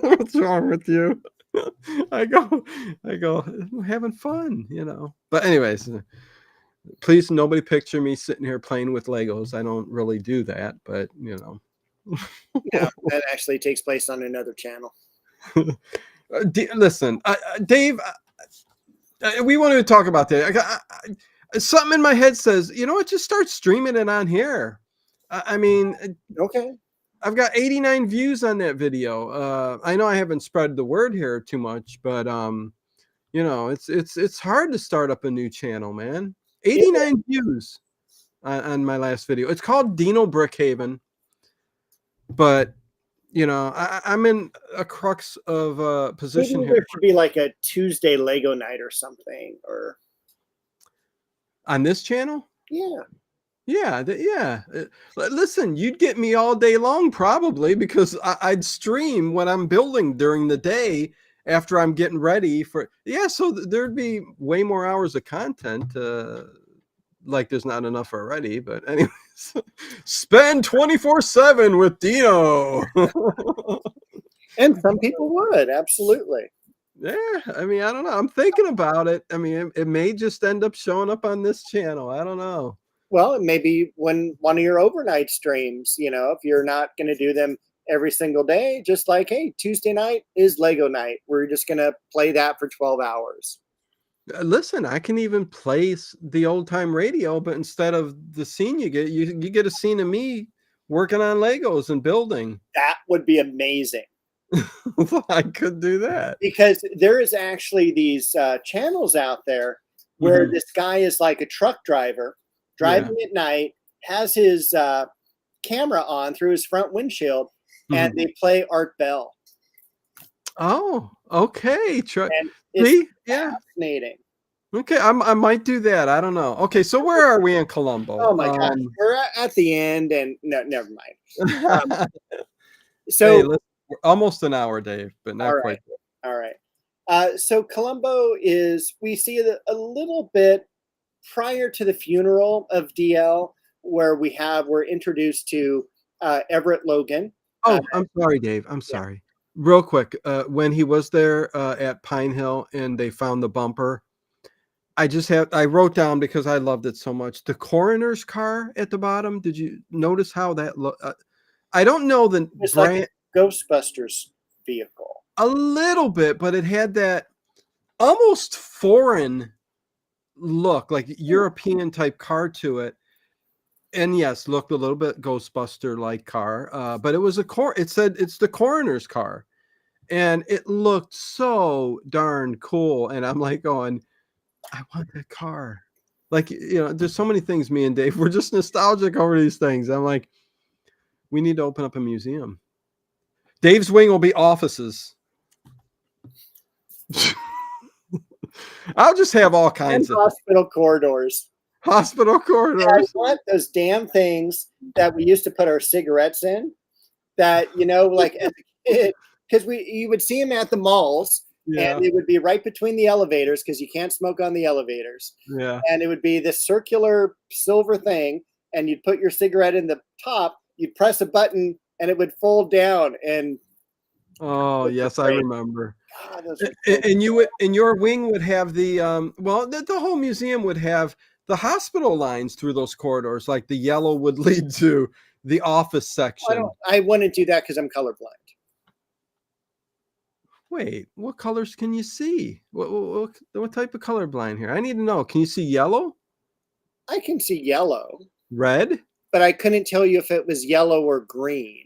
What's wrong with you? I go, I'm having fun, But anyways, please, nobody picture me sitting here playing with Legos. I don't really do that, but Yeah, that actually takes place on another channel. Listen, Dave, we wanted to talk about that. Something in my head says, what, just start streaming it on here. I mean, okay. I've got 89 views on that video. I know I haven't spread the word here too much, but it's hard to start up a new channel, man. 89 views on my last video. It's called Dino Brickhaven. But I'm in a crux of a position Maybe here. There should be like a Tuesday Lego night or something, or on this channel. Yeah. Listen, you'd get me all day long probably, because I'd stream when I'm building during the day after I'm getting ready for. Yeah, so there'd be way more hours of content. Like there's not enough already, but anyways, spend 24/7 with Dino. And some people would, absolutely. Yeah, I mean, I don't know. I'm thinking about it. I mean, it may just end up showing up on this channel. I don't know. Well, maybe when one of your overnight streams, if you're not going to do them every single day, just like, hey, Tuesday night is Lego night. We're just going to play that for 12 hours. Listen, I can even play the old time radio, but instead of the scene you get a scene of me working on Legos and building. That would be amazing. I could do that. Because there is actually these channels out there where this guy is like a truck driver driving at night, has his camera on through his front windshield, and they play Art Bell. Oh, okay. And it's fascinating. Okay, I might do that. I don't know. Okay, so where are we in Columbo? Oh my gosh, we're at the end, and no, never mind. So hey, we're almost an hour, Dave, but not quite. All right. So Columbo we see a little bit prior to the funeral of DL, where we're introduced to Everett Logan. Oh, I'm sorry, Dave. I'm sorry. Real quick, when he was there at Pine Hill and they found the bumper, I wrote down because I loved it so much. The coroner's car at the bottom. Did you notice how that looked? I don't know the It's like brand a Ghostbusters vehicle. a little bit, but it had that almost foreign look, like European type car to it. And yes, looked a little bit Ghostbuster like car, but it was it said it's the coroner's car, and it looked so darn cool. And I'm like going, I want that car. Like, there's so many things me and Dave, we're just nostalgic over these things. I'm like, we need to open up a museum. Dave's wing will be offices. I'll just have all kinds And of hospital corridors. hospital And I corridors. want those damn things that we used to put our cigarettes in. That like as a kid, because you would see them at the malls, Yeah, and it would be right between the elevators because you can't smoke on the elevators. yeah. And it would be this circular silver thing, and you'd put your cigarette in the top. You'd press a button, and it would fold down. And Oh, yes, I remember. God, those were so And your wing would have the the whole museum would have the hospital lines through those corridors, like the yellow would lead to the office section. I wouldn't do that because I'm colorblind. Wait, what colors can you see? What type of colorblind here? I need to know. Can you see yellow? I can see yellow, Red? but I couldn't tell you if it was yellow or green.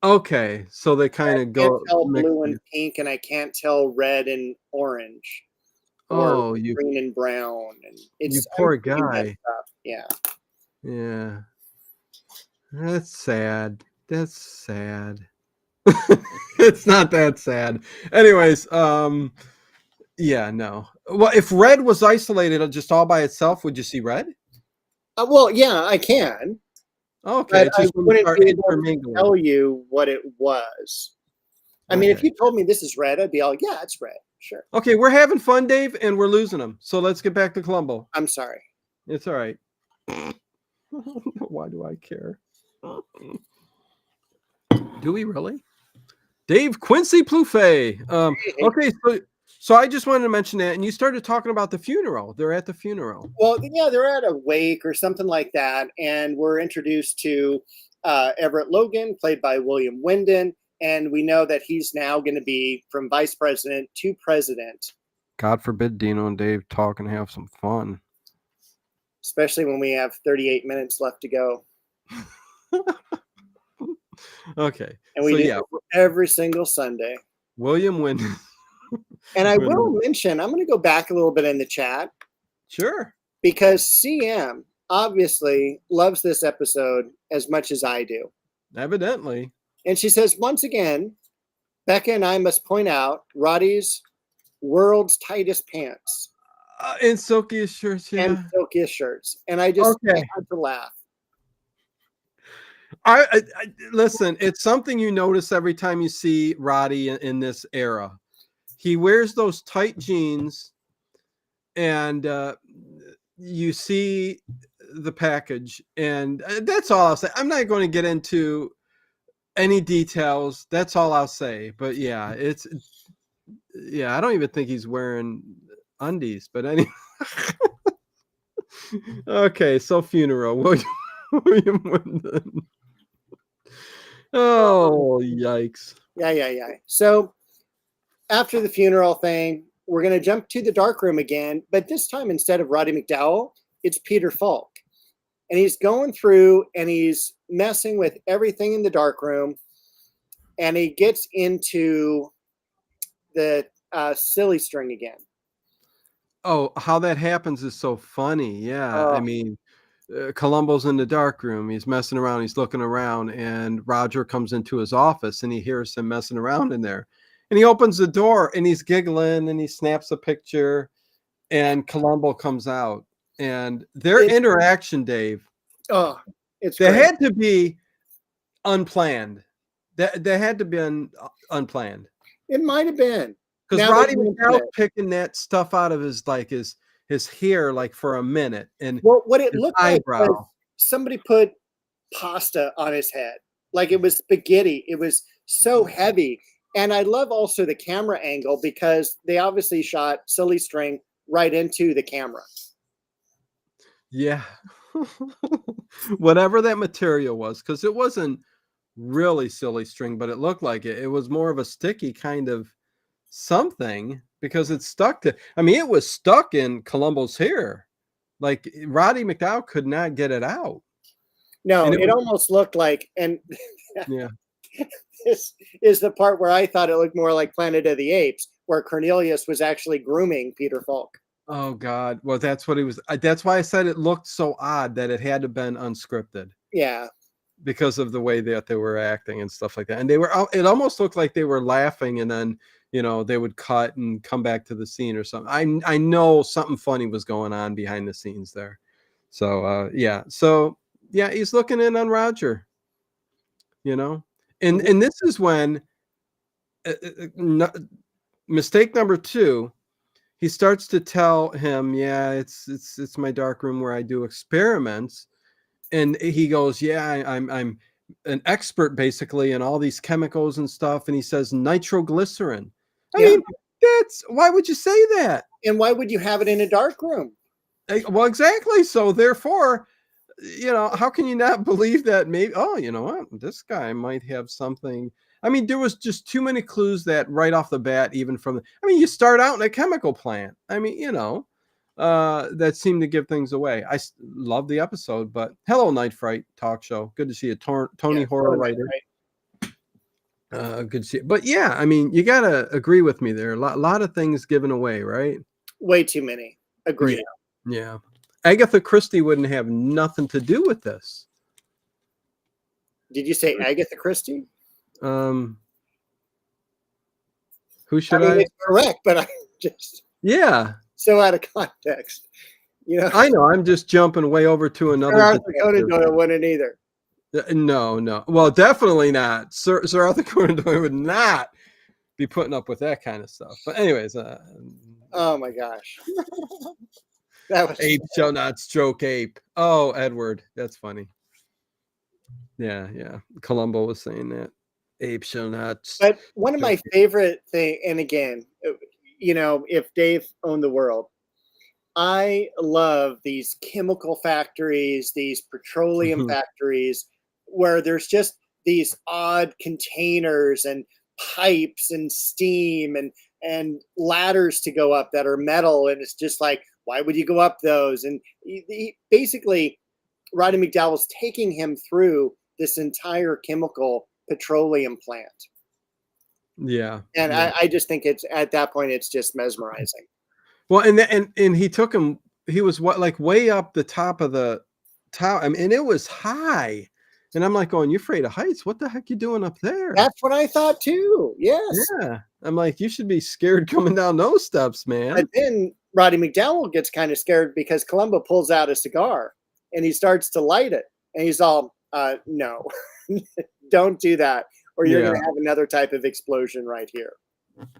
Okay, so they kind of I can't go tell mix blue and it. pink, and I can't tell red and orange, or Oh, you green and brown. And it's poor I'm pretty messed guy. up. Yeah. Yeah. That's sad. That's sad. It's not that sad. Anyways, yeah, no. Well, if red was isolated just all by itself, would you see red? Well, yeah, I can, Okay, but it's I just when you wouldn't start be able to intermingling. tell you what it was. I mean, if Okay. you told me this is red, I'd be all, yeah, it's red. Sure. Okay, we're having fun, Dave, and we're losing them. So let's get back to Columbo. I'm sorry. It's all right. Why do I care? Do we really? Dave Quincy Plouffe. Okay, so I just wanted to mention that, and you started talking about the funeral. They're at the funeral. Well, yeah, they're at a wake or something like that, and we're introduced to Everett Logan, played by William Wyndon, and we know that he's now going to be from vice president to president. God forbid Dino and Dave talk and have some fun. Especially when we have 38 minutes left to go. Okay. And we do it every single Sunday. William Wyndon. And I will mention, I'm going to go back a little bit in the chat. Sure. Because CM obviously loves this episode as much as I do. Evidently. And she says, once again, Becca and I must point out Roddy's world's tightest pants. And silkiest shirts, yeah. And silkiest shirts. And I just had to laugh. I listen, it's something you notice every time you see Roddy in this era. He wears those tight jeans, and you see the package, and that's all I'll say. I'm not going to get into any details. That's all I'll say. But yeah, I don't even think he's wearing undies, but anyway. Okay, so funeral. William Wyndon. Oh, yikes. Yeah. So after the funeral thing, we're going to jump to the darkroom again, but this time instead of Roddy McDowell, it's Peter Falk. And he's going through and he's messing with everything in the darkroom, and he gets into the silly string again. Oh, how that happens is so funny. Yeah. I mean, Columbo's in the dark room. He's messing around. He's looking around, and Roger comes into his office, and he hears him messing around in there. And he opens the door, and he's giggling, and he snaps a picture, and Columbo comes out. And their interaction, Dave, it's they great. had to be unplanned. They had to be unplanned. It might have been. Because Roddy McDowell picking that stuff out of his hair like for a minute, and what it looked eyebrow. like was somebody put pasta on his head, like it was spaghetti. It was so heavy. And I love also the camera angle because they obviously shot silly string right into the camera. Yeah. Whatever that material was, because it wasn't really silly string, but it looked like it. It was more of a sticky kind of something because it stuck to, I mean, it was stuck in Columbo's hair. Like Roddy McDowell could not get it out. No, And it almost looked like, and yeah. this is the part where I thought it looked more like Planet of the Apes, where Cornelius was actually grooming Peter Falk. Oh God. Well, that's what he was. That's why I said it looked so odd that it had to have been unscripted Yeah. because of the way that they were acting and stuff like that. And they were, it almost looked like they were laughing and then, you know, they would cut and come back to the scene or something. I know something funny was going on behind the scenes there. So, yeah. So, yeah, he's looking in on Roger, you know, and this is when mistake number 2, he starts to tell him, yeah, it's my dark room where I do experiments. And he goes, yeah, I'm an expert basically in all these chemicals and stuff. And he says nitroglycerin. I mean, that's, why would you say that? And why would you have it in a dark room? Well, exactly. So therefore, you know, how can you not believe that maybe, oh, you know what, this guy might have something. I mean, there was just too many clues that right off the bat, even from the, I mean, you start out in a chemical plant. I mean, you know, that seemed to give things away. I love the episode, but hello, Night Fright talk show. Good to see you, Tony Horror writer. Good to see you. But yeah, I mean, you got to agree with me there. A lot of things given away, right? Way too many. Agreed. Yeah. Agatha Christie wouldn't have nothing to do with this. Did you say Agatha Christie? Who should I? It's correct, but I'm just so out of context. You know, I know. I'm just jumping way over to another. Arthur Conan Doyle wouldn't either. No. Well, definitely not. Sir Arthur Conan Doyle would not be putting up with that kind of stuff. But anyways, oh my gosh, that was ape shall not stroke ape. Oh, Edward, that's funny. Yeah. Columbo was saying that. Ape shall not. But one of my favorite thing, and again, you know, if Dave owned the world, I love these chemical factories, these petroleum factories, where there's just these odd containers and pipes and steam and ladders to go up that are metal, and it's just like, why would you go up those? And he basically, Roddy McDowell's taking him through this entire chemical petroleum plant. Yeah. And I just think it's, at that point, it's just mesmerizing. Well, and he took him, he was like way up the top of the tower. I mean, and it was high. And I'm like going, you're afraid of heights? What the heck you doing up there? That's what I thought too. Yes. Yeah. I'm like, you should be scared coming down those steps, man. But then Roddy McDowell gets kind of scared because Columbo pulls out a cigar and he starts to light it. And he's all, no, don't do that, or you're going to have another type of explosion right here.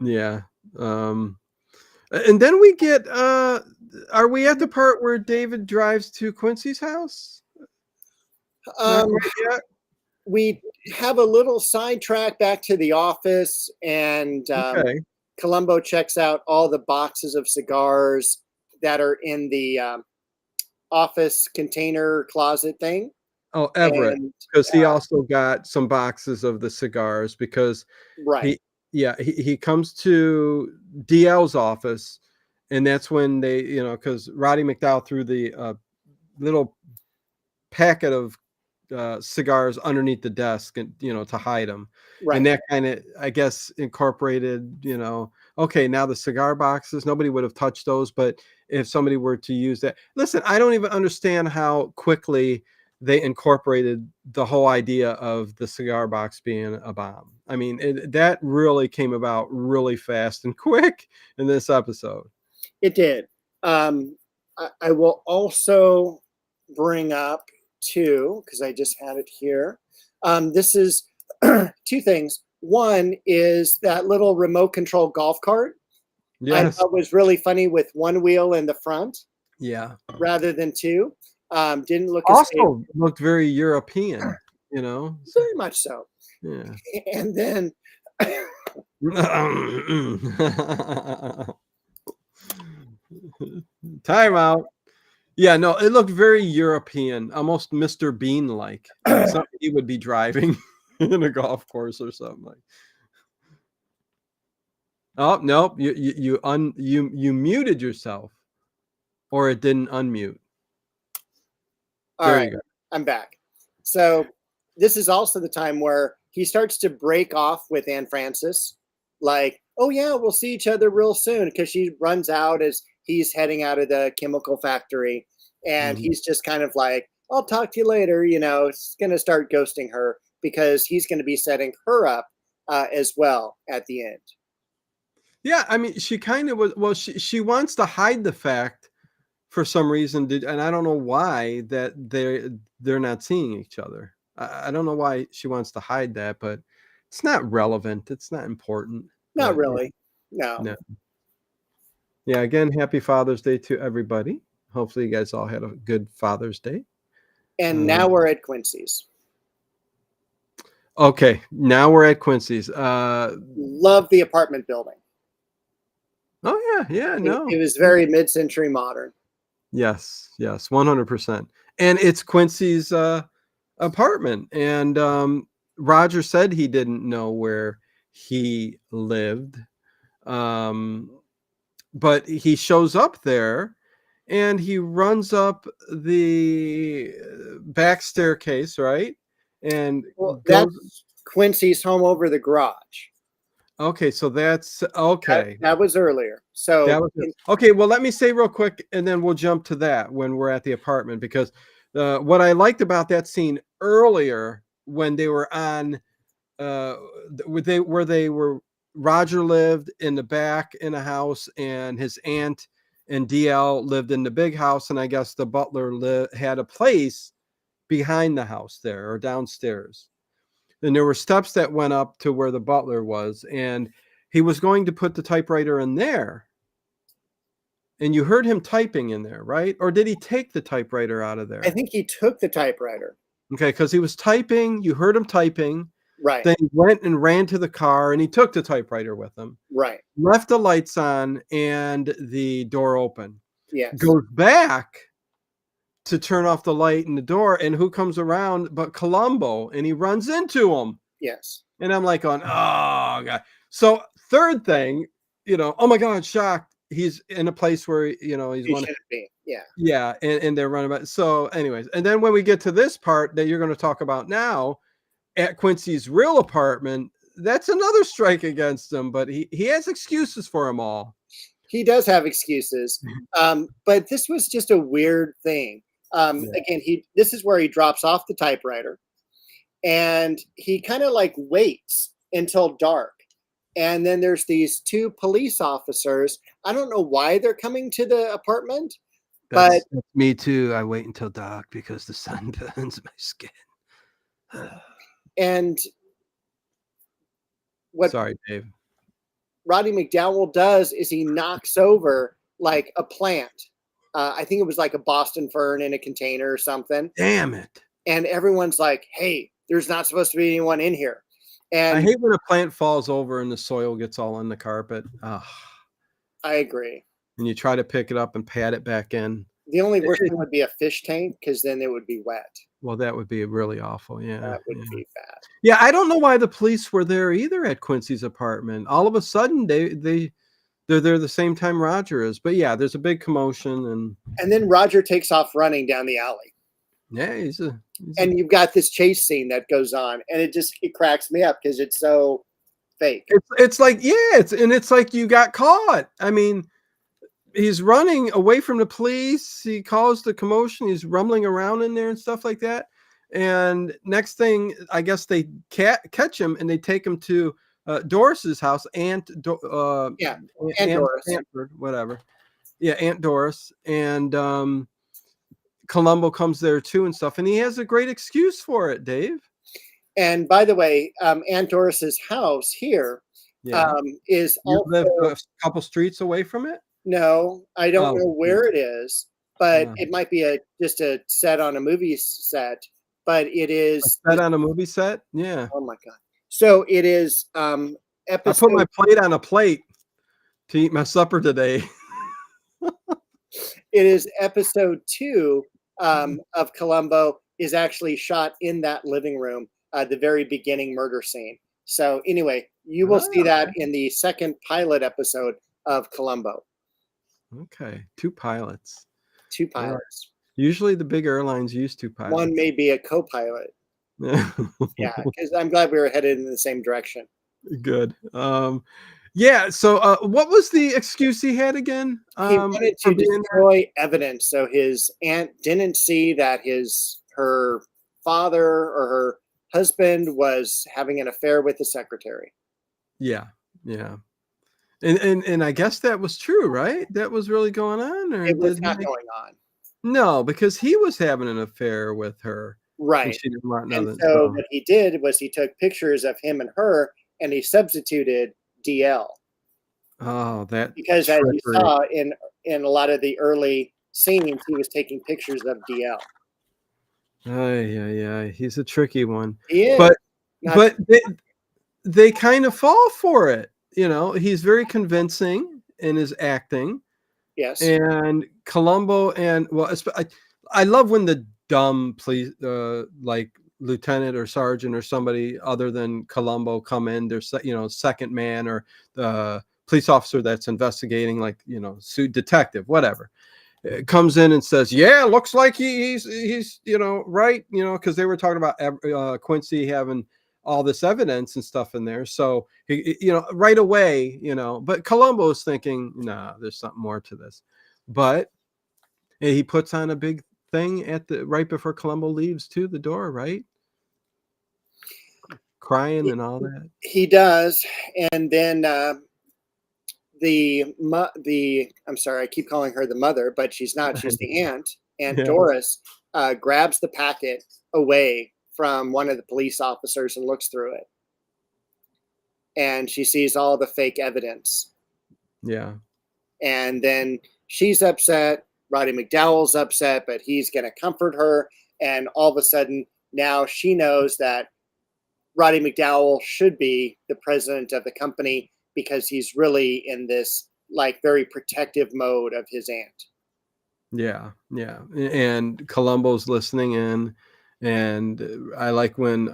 Yeah. And then we get, are we at the part where David drives to Quincy's house? We have a little sidetrack back to the office, and Columbo checks out all the boxes of cigars that are in the office container closet thing. Oh, Everett, because he also got some boxes of the cigars because he comes to DL's office, and that's when they, you know, because Roddy McDowell threw the little packet of cigars underneath the desk, and you know, to hide them, and that kind of, I guess, incorporated, you know, okay, now the cigar boxes, nobody would have touched those, but if somebody were to use that, listen, I don't even understand how quickly they incorporated the whole idea of the cigar box being a bomb. I mean, that really came about really fast and quick in this episode. It did. I will also bring up too, because I just had it here. This is two things. One is that little remote control golf cart. I thought was really funny with one wheel in the front. Yeah. Rather than two. Didn't look also looked very European, you know. Very much so. Yeah. And then Time out. Yeah, no, it looked very European, almost Mr. Bean like, something he would be driving in a golf course or something like. Oh nope, you muted yourself, or it didn't unmute. All There right, you go. I'm back. So this is also the time where he starts to break off with Anne Francis, like, oh yeah, we'll see each other real soon, because she runs out as he's heading out of the chemical factory, and Mhm. he's just kind of like, I'll talk to you later. It's going to start ghosting her because he's going to be setting her up as well at the end. Yeah, I mean, she kind of was. Well, she wants to hide the fact for some reason, and I don't know why that they're not seeing each other. I don't know why she wants to hide that, but it's not relevant. It's not important. Not But really. No. no. Yeah, again, happy Father's Day to everybody. Hopefully, you guys all had a good Father's Day. And now we're at Quincy's. Okay, now we're at Quincy's. Love the apartment building. Oh yeah, no. It was very mid-century modern. Yes, 100%. And it's Quincy's apartment. And Roger said he didn't know where he lived. But he shows up there and he runs up the back staircase, right? And Well, goes. that's Quincy's home over the garage. Okay, so that's okay. That was earlier. So That was it. Okay, well, let me say real quick, and then we'll jump to that when we're at the apartment, because what I liked about that scene earlier when they were on, where they were, Roger lived in the back in a house, and his aunt and DL lived in the big house, and I guess the butler had a place behind the house there or downstairs. And there were steps that went up to where the butler was, and he was going to put the typewriter in there. And you heard him typing in there, right? Or did he take the typewriter out of there? I think he took the typewriter. Okay, because he was typing. You heard him typing. Right. Then he went and ran to the car, and he took the typewriter with him. Right. Left the lights on and the door open. Yes. Goes back to turn off the light in the door, and who comes around but Columbo, and he runs into him. Yes. And I'm like going, oh, God. So third thing, oh, my God, shocked. He's in a place where, he's one. Yeah. Yeah. And they're running about. So anyways, and then when we get to this part that you're going to talk about now at Quincy's real apartment, that's another strike against him, but he has excuses for them all. He does have excuses. But this was just a weird thing. Again, this is where he drops off the typewriter, and he kind of like waits until dark. And then there's these two police officers. I don't know why they're coming to the apartment, That's me too. I wait until dark because the sun burns my skin. And what Sorry, Dave. Roddy McDowell does is he knocks over like a plant. I think it was like a Boston fern in a container or something. Damn it. And everyone's like, hey, there's not supposed to be anyone in here. And I hate when a plant falls over and the soil gets all on the carpet. Oh. I agree. And you try to pick it up and pat it back in. The only worst thing would be a fish tank, because then it would be wet. Well, that would be really awful. Yeah. That would be bad. Yeah, I don't know why the police were there either at Quincy's apartment. All of a sudden, they're there the same time Roger is. But yeah, there's a big commotion, and then Roger takes off running down the alley. Yeah, and you've got this chase scene that goes on, and it cracks me up because it's so fake. It's like, it's like you got caught. I mean, he's running away from the police. He caused the commotion. He's rumbling around in there and stuff like that. And next thing, I guess they catch him and they take him to Doris's house. Aunt Doris, Stanford, whatever. Yeah, Aunt Doris. And Columbo comes there too and stuff, and he has a great excuse for it, Dave. And by the way, Aunt Doris's house here is you also live a couple streets away from it. No, I don't know where it is, but it might be just a set on a movie set. But it is a set on a movie set. Yeah. Oh my God! So it is. I put my plate on a plate to eat my supper today. It is episode 2 of Columbo is actually shot in that living room, the very beginning murder scene. So anyway, you will see that in the second pilot episode of Columbo. Okay, 2 pilots. 2 Yeah. pilots. Usually the big airlines use 2 pilots. One may be a co-pilot. Yeah, because I'm glad we were headed in the same direction. Good. Yeah, so what was the excuse he had again? He wanted to destroy evidence, so his aunt didn't see that her father or her husband was having an affair with the secretary. Yeah, yeah. And I guess that was true, right? That was really going on, or It was did not he? going on. No, because he was having an affair with her. And Right. she didn't want And nothing. so what he did was he took pictures of him and her, and he substituted DL. Oh, that Because as you trickery. saw in a lot of the early scenes, he was taking pictures of DL. Yeah. He's a tricky one. He is. But they kind of fall for it. You know, he's very convincing in his acting. Yes. And Columbo I love when the dumb police, like lieutenant or sergeant or somebody other than Columbo come in. There's, second man or the police officer that's investigating, like, suit detective, whatever, comes in and says, "Yeah, looks like he's right," because they were talking about Quincy having all this evidence and stuff in there. So right away, but Columbo is thinking, nah, there's something more to this. But he puts on a big thing right before Columbo leaves to the door, right? Crying and all that. He does. And then I'm sorry, I keep calling her the mother, but she's not. She's the aunt. Aunt Doris grabs the packet away from one of the police officers and looks through it. And she sees all the fake evidence. Yeah. And then she's upset. Roddy McDowell's upset, but he's going to comfort her. And all of a sudden, now she knows that Roddy McDowell should be the president of the company because he's really in this like very protective mode of his aunt. Yeah. And Columbo's listening in, and I like when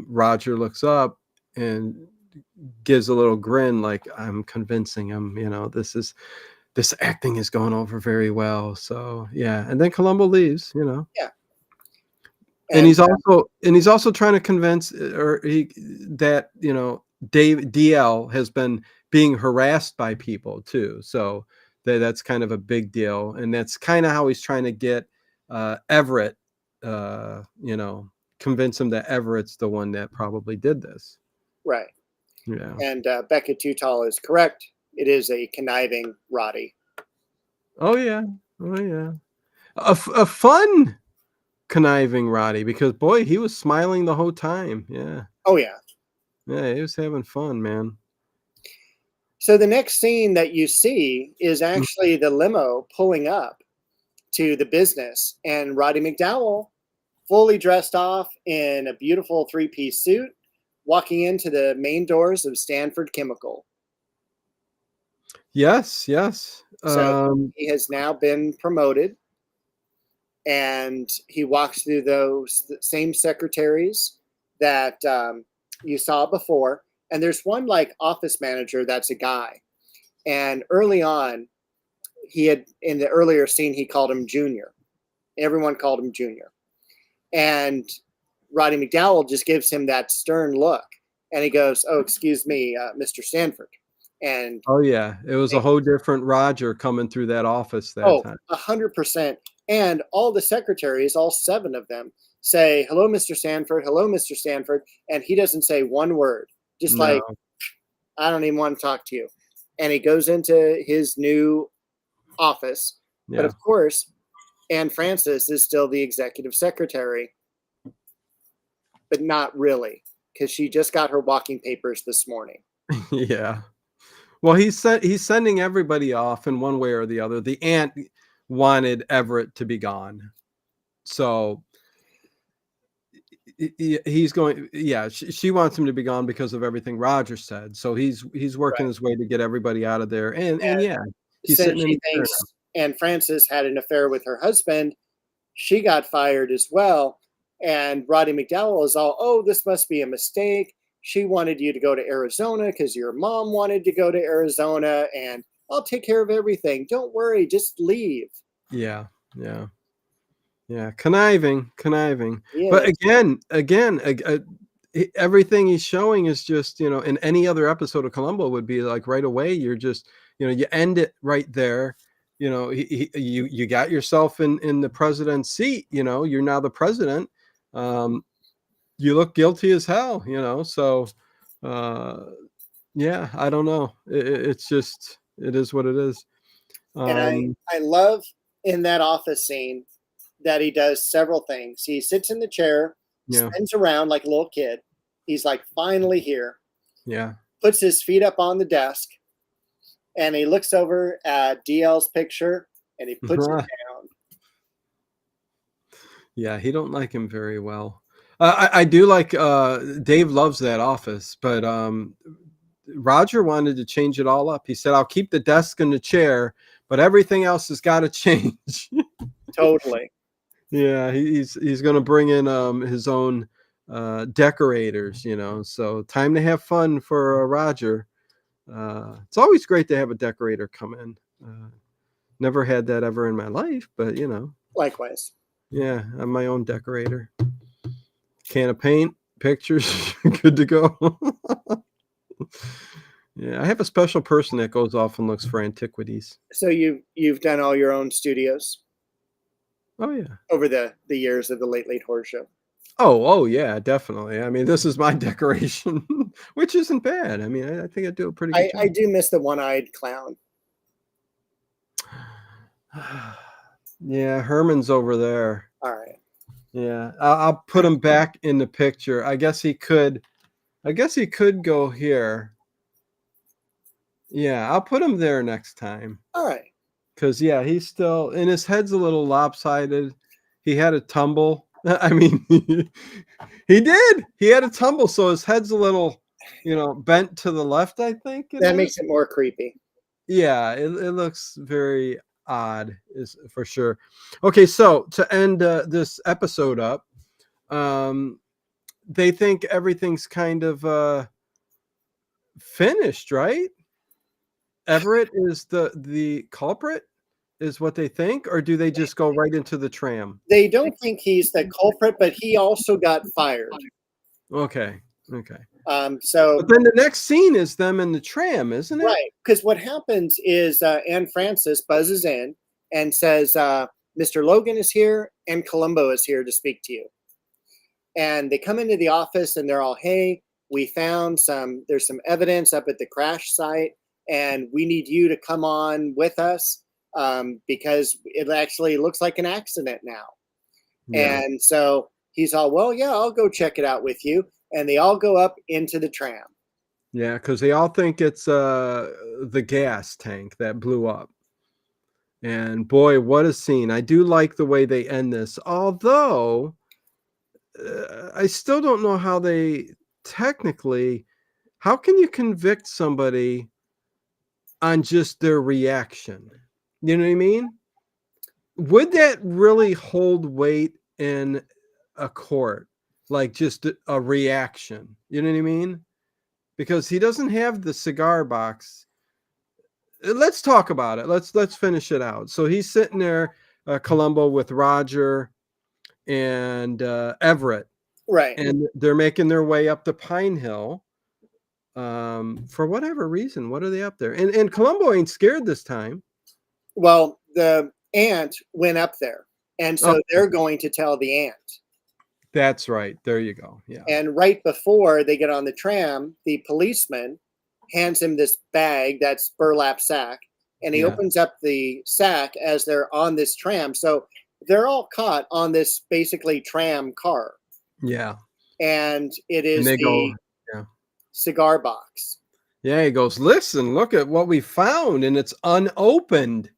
Roger looks up and gives a little grin, like, I'm convincing him, this acting is going over very well. So yeah, and then Columbo leaves. Yeah. And he's also trying to convince that DL has been being harassed by people too. So that's kind of a big deal, and that's kind of how he's trying to get Everett, convince him that Everett's the one that probably did this. Right. Yeah. And Becca Tutall is correct. It is a conniving Roddy. Oh yeah. A fun conniving Roddy, because boy, he was smiling the whole time. Yeah. Oh yeah. Yeah, he was having fun, man. So the next scene that you see is actually the limo pulling up to the business, and Roddy McDowell, fully dressed off in a beautiful 3-piece suit, walking into the main doors of Stanford Chemical. Yes. So he has now been promoted, and he walks through those same secretaries that you saw before. And there's one like office manager that's a guy. And early on, in the earlier scene, he called him Junior. Everyone called him Junior. And Roddy McDowell just gives him that stern look. And he goes, "Oh, excuse me, Mr. Stanford." And oh yeah, it was a whole different Roger coming through that office that time. 100%. And all the secretaries, all 7 of them, say, "Hello, Mr. Stanford. Hello, Mr. Stanford." And he doesn't say one word. Just like, "I don't even want to talk to you." And he goes into his new office. Yeah. But of course, Anne Francis is still the executive secretary, but not really, because she just got her walking papers this morning. Yeah. Well, he's sending everybody off in one way or the other. The aunt wanted Everett to be gone. So he's going, she wants him to be gone because of everything Roger said. So he's working his way to get everybody out of there. And yeah, he's sitting in the Anne Francis had an affair with her husband. She got fired as well. And Roddy McDowell is all, oh, this must be a mistake. She wanted you to go to Arizona because your mom wanted to go to Arizona, and I'll take care of everything. Don't worry, just leave. Yeah. Conniving. But Yes. again, everything he's showing is just, in any other episode of Columbo would be like right away. You're just, you end it right there. You got yourself in the president's seat. You're now the president. You look guilty as hell. So, yeah, I don't know. It's just, it is what it is. And I love in that office scene that he does several things. He sits in the chair, Yeah. spins around like a little kid. He's like, finally here. Yeah. Puts his feet up on the desk, and he looks over at DL's picture, and he puts it down. Yeah, he don't like him very well. I do like Dave loves that office, but Roger wanted to change it all up. He said, I'll keep the desk and the chair, but everything else has got to change. Totally. Yeah, he's going to bring in his own decorators, so time to have fun for Roger. It's always great to have a decorator come in. Never had that ever in my life, but Likewise. yeah, I'm my own decorator. Can of paint, pictures, good to go. Yeah, I have a special person that goes off and looks for antiquities. So you've done all your own studios? Oh yeah. Over the years of the Late Late Horror Show. Oh yeah, definitely. I mean, this is my decoration, which isn't bad. I mean, I think I do a pretty good job. I do miss the one-eyed clown. Yeah, Herman's over there. All right. Yeah, I'll put him back in the picture. I guess he could go here. Yeah, I'll put him there next time. All right. Because, yeah, he's still, and his head's a little lopsided. He had a tumble. I mean, he did. He had a tumble, so his head's a little, bent to the left, I think. That makes it more creepy. Yeah, it looks very odd, is for sure. Okay, so to end this episode up, they think everything's kind of finished, right? Everett is the culprit, is what they think, or do they just go right into the tram? They don't think he's the culprit, but he also got fired. Okay. So, but then the next scene is them in the tram, isn't it? Right, because what happens is Anne Francis buzzes in and says, Mr. Logan is here and Columbo is here to speak to you. And they come into the office and they're all, hey, we found there's some evidence up at the crash site, and we need you to come on with us because it actually looks like an accident now. Yeah. And so he's all, well, yeah, I'll go check it out with you. And they all go up into the tram. Yeah, because they all think it's the gas tank that blew up. And boy, what a scene. I do like the way they end this, although I still don't know how they technically, how can you convict somebody on just their reaction? You know what I mean? Would that really hold weight in a court? Like just a reaction? You know what I mean? Because he doesn't have the cigar box. Let's talk about it. Let's finish it out. So he's sitting there, Columbo, with Roger and Everett. Right. And they're making their way up to Pine Hill. For whatever reason, what are they up there? And Columbo ain't scared this time. Well, the aunt went up there, and so they're going to tell the aunt. That's right. There you go. Yeah. And right before they get on the tram, the policeman hands him this bag, that's burlap sack, and he opens up the sack as they're on this tram. So they're all caught on this basically tram car. Yeah. And it is cigar box. Yeah, he goes, listen, look at what we found, and it's unopened.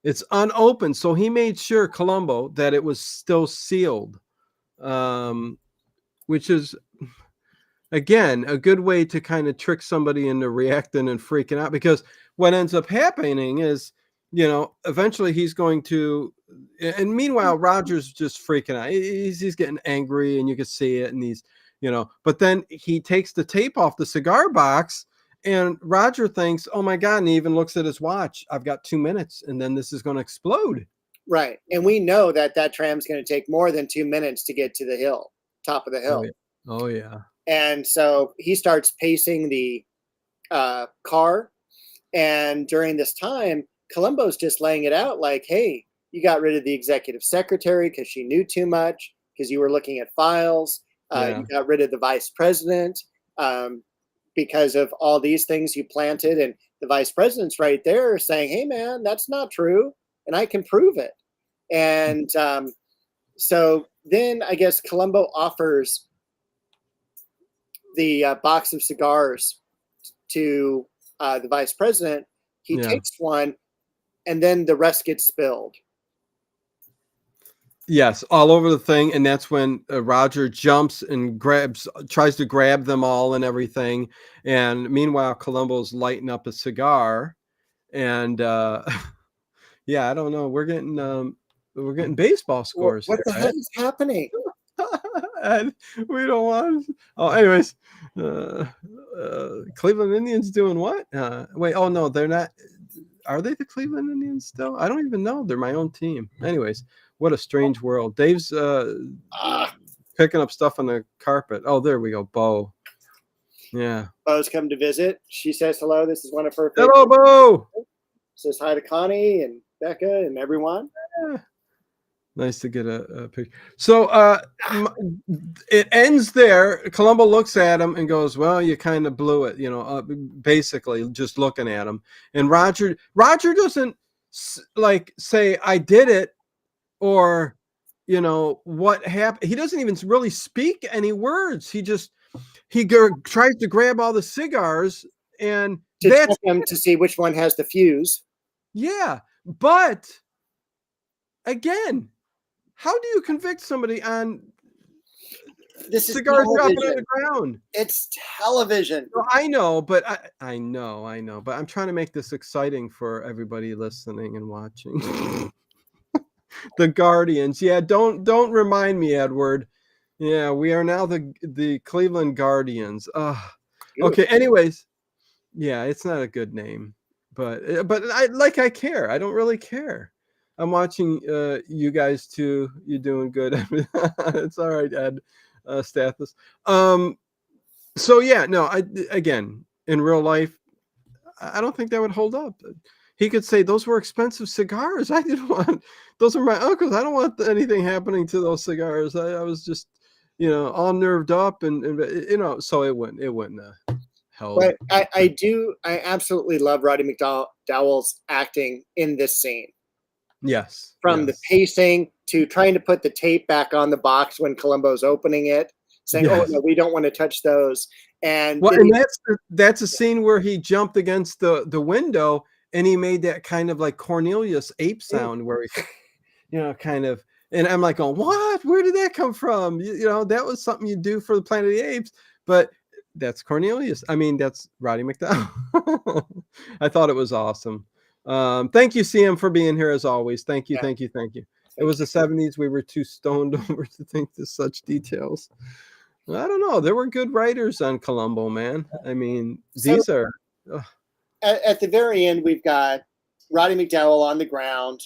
It's unopened. So he made sure, Columbo, that it was still sealed, which is, again, a good way to kind of trick somebody into reacting and freaking out, because what ends up happening is eventually he's going to, and meanwhile, Roger's just freaking out. He's getting angry, and you can see it, and but then he takes the tape off the cigar box, and Roger thinks, oh my God, and he even looks at his watch. I've got 2 minutes, and then this is going to explode. Right. And we know that tram's going to take more than 2 minutes to get to the top of the hill. Oh, yeah. And so he starts pacing the car. And during this time, Columbo's just laying it out like, hey, you got rid of the executive secretary because she knew too much, because you were looking at files. You got rid of the vice president because of all these things you planted. And the vice president's right there saying, hey, man, that's not true. And I can prove it. And so then I guess Columbo offers the box of cigars to the vice president. He takes one, and then the rest gets spilled. Yes, all over the thing, and that's when Roger jumps and tries to grab them all and everything. And meanwhile, Columbo's lighting up a cigar, and yeah, I don't know. We're getting baseball scores. What the hell is happening? And we don't want. Oh, anyways, Cleveland Indians doing what? Wait, oh no, they're not. Are they the Cleveland Indians still? I don't even know. They're my own team. Anyways, what a strange world. Dave's picking up stuff on the carpet. Oh, there we go. Bo. Yeah. Bo's come to visit. She says hello. This is one of her favorites. Hello, Bo. Says hi to Connie and Becca and everyone. Yeah. Nice to get a picture. So it ends there. Columbo looks at him and goes, well, you kind of blew it, basically just looking at him. And Roger doesn't say, I did it, or, what happened. He doesn't even really speak any words. He tries to grab all the cigars and to check them to see which one has the fuse. Yeah. But again, how do you convict somebody on this cigars dropping on the ground? It's television. Well, I know, but I know, but I'm trying to make this exciting for everybody listening and watching. The Guardians. Yeah, don't remind me, Edward. Yeah, we are now the Cleveland Guardians. Okay, anyways. Yeah, it's not a good name. But I care. I don't really care. I'm watching you guys too. You're doing good. It's all right, Ed. Stathis. So yeah, no. Again, in real life, I don't think that would hold up. He could say those were expensive cigars. I didn't want. Those are my uncle's. I don't want anything happening to those cigars. I was just, all nerved up and So it wouldn't help. But I absolutely love Roddy McDowall's acting in this scene. Yes. From the pacing to trying to put the tape back on the box when Columbo's opening it, saying, "Oh no, we don't want to touch those." And that's a scene where he jumped against the window and he made that kind of like Cornelius ape sound where he, kind of. And I'm like, what? Where did that come from? That was something you do for the Planet of the Apes, but that's Cornelius. I mean, that's Roddy McDowall. I thought it was awesome. Thank you, CM, for being here as always. Thank you. It was the 70s. We were too stoned over to think to such details. I don't know. There were good writers on Columbo, man. I mean, these are. At the very end, we've got Roddy McDowall on the ground,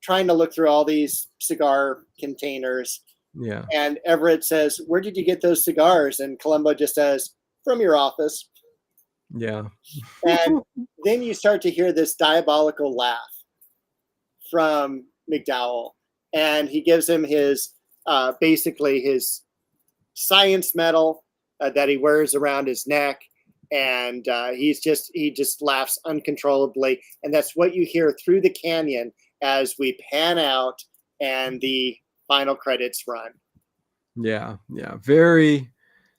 trying to look through all these cigar containers. Yeah. And Everett says, "Where did you get those cigars?" And Columbo just says, "From your office." Yeah. And then you start to hear this diabolical laugh from McDowall. And he gives him his, basically his science medal that he wears around his neck. And he just laughs uncontrollably. And that's what you hear through the canyon as we pan out and the final credits run. Yeah. Very,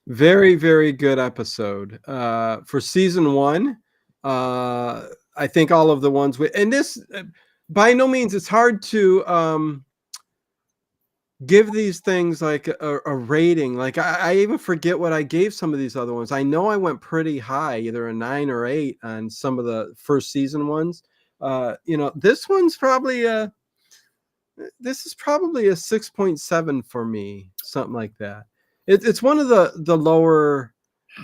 very, very good episode. For season 1, I think all of the ones and this, by no means, it's hard to give these things like a rating. Like I even forget what I gave some of these other ones. I know I went pretty high, either a 9 or 8 on some of the first season ones, This one's probably this is probably a 6.7 for me, something like that. It's one of the lower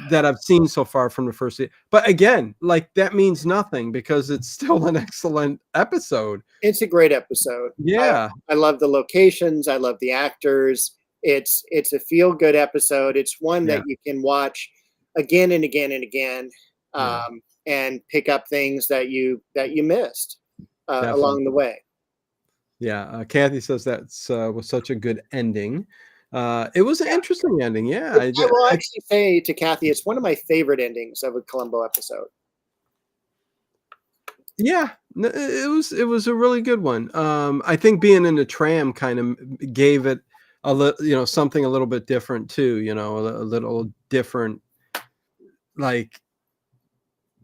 that I've seen so far from the first season. But again, like that means nothing because it's still an excellent episode. It's a great episode. Yeah. I love the locations. I love the actors. It's a feel good episode. It's one Yeah. that you can watch again and again and again, Yeah. and pick up things that you missed Definitely. along the way. Yeah. Kathy says that was such a good ending. It was an interesting ending. Yeah. I will actually say to Kathy, it's one of my favorite endings of a Columbo episode. Yeah, it was a really good one. I think being in the tram kind of gave it a little, something a little bit different too. A little different, like,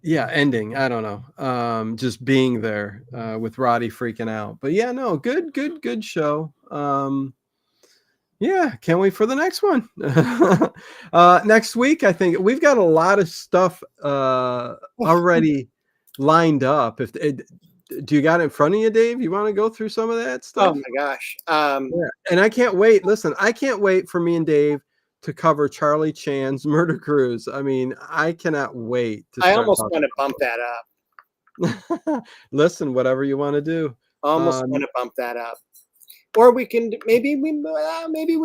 yeah, ending. I don't know. Just being there with Roddy freaking out. But yeah, no, good show. Yeah, can't wait for the next one. Next week, I think we've got a lot of stuff already lined up. Do you got it in front of you, Dave? You want to go through some of that stuff? Oh my gosh. Yeah. And I can't wait. Listen, I can't wait for me and Dave to cover Charlie Chan's Murder Cruise. I mean, I cannot wait to I start almost talking want to bump that up. Listen, whatever you want to do. Almost want to bump that up. Or we can maybe we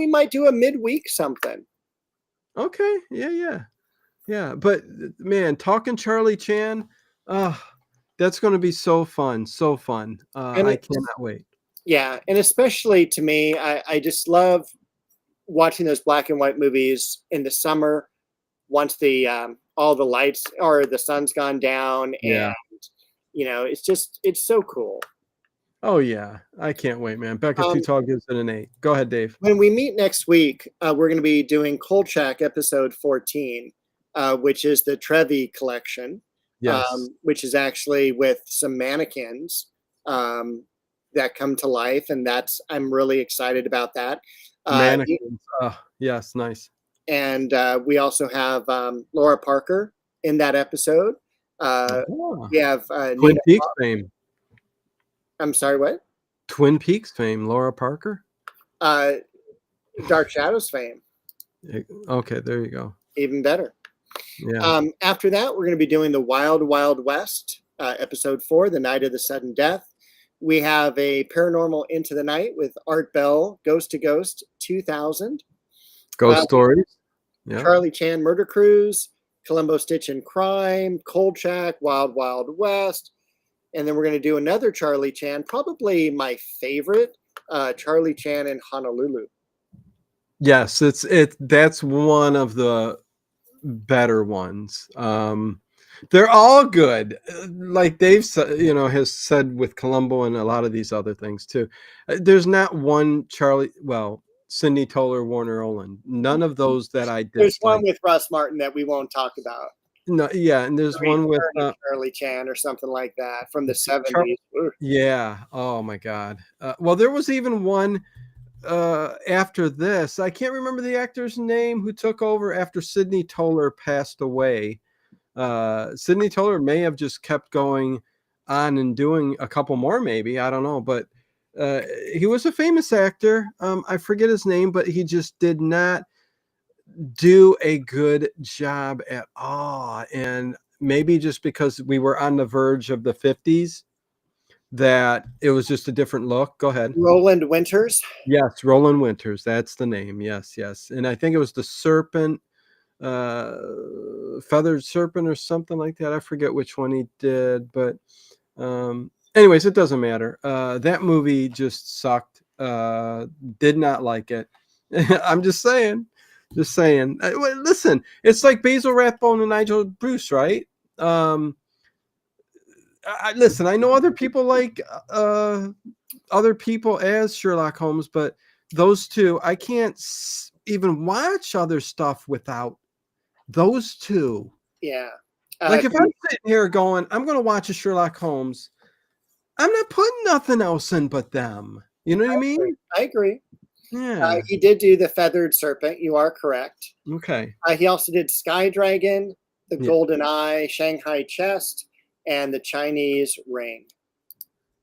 might do a midweek something. Okay. Yeah. But man, talking Charlie Chan, that's going to be so fun. So fun. I cannot wait. Yeah. And especially to me, I just love watching those black and white movies in the summer once the all the lights or the sun's gone down. Yeah. And it's so cool. Oh yeah, I can't wait, man. Becca Too Tall gives it an 8. Go ahead, Dave. When we meet next week, we're going to be doing Kolchak episode 14, which is the Trevi collection. Yes. Which is actually with some mannequins that come to life, and I'm really excited about that. Mannequins. Yes, nice. And we also have Laura Parker in that episode. We have Twin Peaks fame. I'm sorry, what? Twin Peaks fame, Laura Parker? Dark Shadows fame. Okay, there you go. Even better. Yeah. After that, we're going to be doing the Wild Wild West, episode 4, The Night of the Sudden Death. We have a Paranormal Into the Night with Art Bell, Ghost to Ghost 2000. Ghost Stories. Yeah. Charlie Chan Murder Cruise, Columbo Stitch and Crime, Kolchak, Wild Wild West. And then we're going to do another Charlie Chan, probably my favorite, Charlie Chan in Honolulu. Yes, that's one of the better ones. They're all good. Like Dave said, has said with Columbo and a lot of these other things too. There's not one Sidney Toler, Warner Oland. None of those that I did. There's one with Russ Martin that we won't talk about. No, yeah, and there's one with Charlie Chan or something like that from the 70s. Yeah. Oh my God. Well, there was even one after this. I can't remember the actor's name who took over after Sidney Toler passed away. Sidney Toler may have just kept going on and doing a couple more, maybe. I don't know, but he was a famous actor. I forget his name, but he just did not do a good job at all. And maybe just because we were on the verge of the 50s, that it was just a different look. Go ahead. Roland Winters. Yes, Roland Winters. That's the name. Yes. And I think it was the serpent, feathered serpent or something like that. I forget which one he did, but anyways, it doesn't matter. That movie just sucked. Did not like it. I'm just saying. Listen, it's like Basil Rathbone and Nigel Bruce, right? Listen, I know other people like other people as Sherlock Holmes, but those two, I can't even watch other stuff without those two. Yeah. Like if I'm sitting here going, I'm going to watch a Sherlock Holmes, I'm not putting nothing else in but them. You know what I mean? I agree. Yeah. He did do the feathered serpent. You are correct. Okay. He also did Sky Dragon, the Golden Eye, Shanghai Chest, and the Chinese Ring.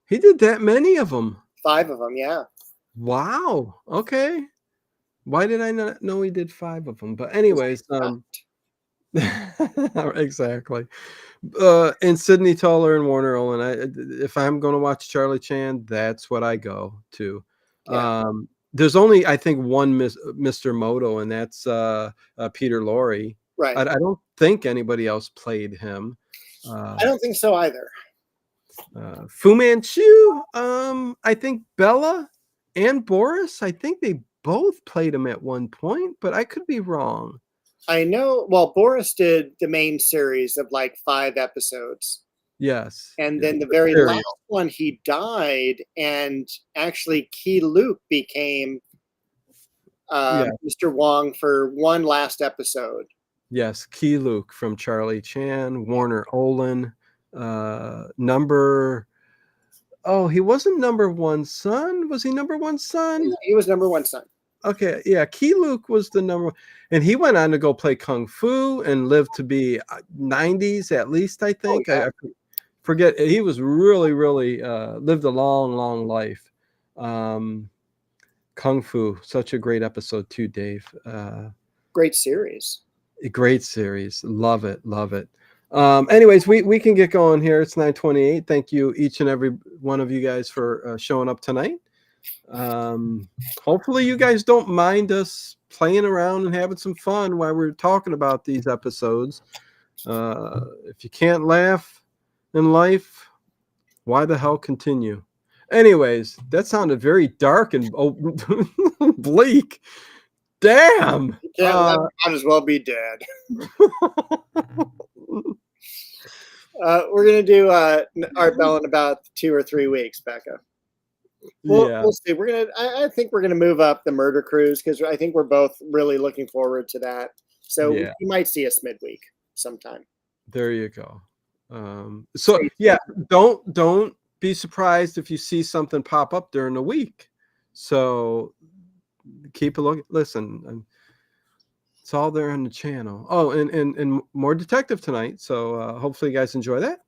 He did that many of them. 5 of them, yeah. Wow. Okay. Why did I not know he did 5 of them? But anyways, exactly. And Sidney Toller and Warner Olin. If I'm going to watch Charlie Chan, that's what I go to. Yeah. There's only, I think, one Mr. Moto, and that's Peter Lorre. Right. I don't think anybody else played him. I don't think so either. Fu Manchu. I think Bella and Boris. I think they both played him at one point, but I could be wrong. I know. Well, Boris did the main series of like 5 episodes. Yes. And then the very last one, he died, and actually Key Luke became Mr. Wong for one last episode. Yes, Key Luke from Charlie Chan, Warner Olin, he wasn't number 1 son. Was he number 1 son? Yeah, he was number 1 son. Okay, yeah, Key Luke was the number 1, and he went on to go play Kung Fu and lived to be 90s at least, I think. Oh, yeah. I forget. He was really, really lived a long, long life. Kung Fu, such a great episode too, Dave. Great series. Great series. Love it. Love it. Anyways, we can get going here. It's 9:28. Thank you, each and every one of you guys, for showing up tonight. Hopefully you guys don't mind us playing around and having some fun while we're talking about these episodes. If you can't laugh in life, why the hell continue? Anyways, that sounded very dark and bleak. Damn. Yeah, might as well be dead. We're gonna do Art Bell in about 2 or 3 weeks, Becca. We'll see. I think we're gonna move up the Murder Cruise, because I think we're both really looking forward to that. So you might see us midweek sometime. There you go. So yeah, don't be surprised if you see something pop up during the week. So keep a look. Listen, it's all there on the channel. Oh, and more detective tonight. So hopefully you guys enjoy that.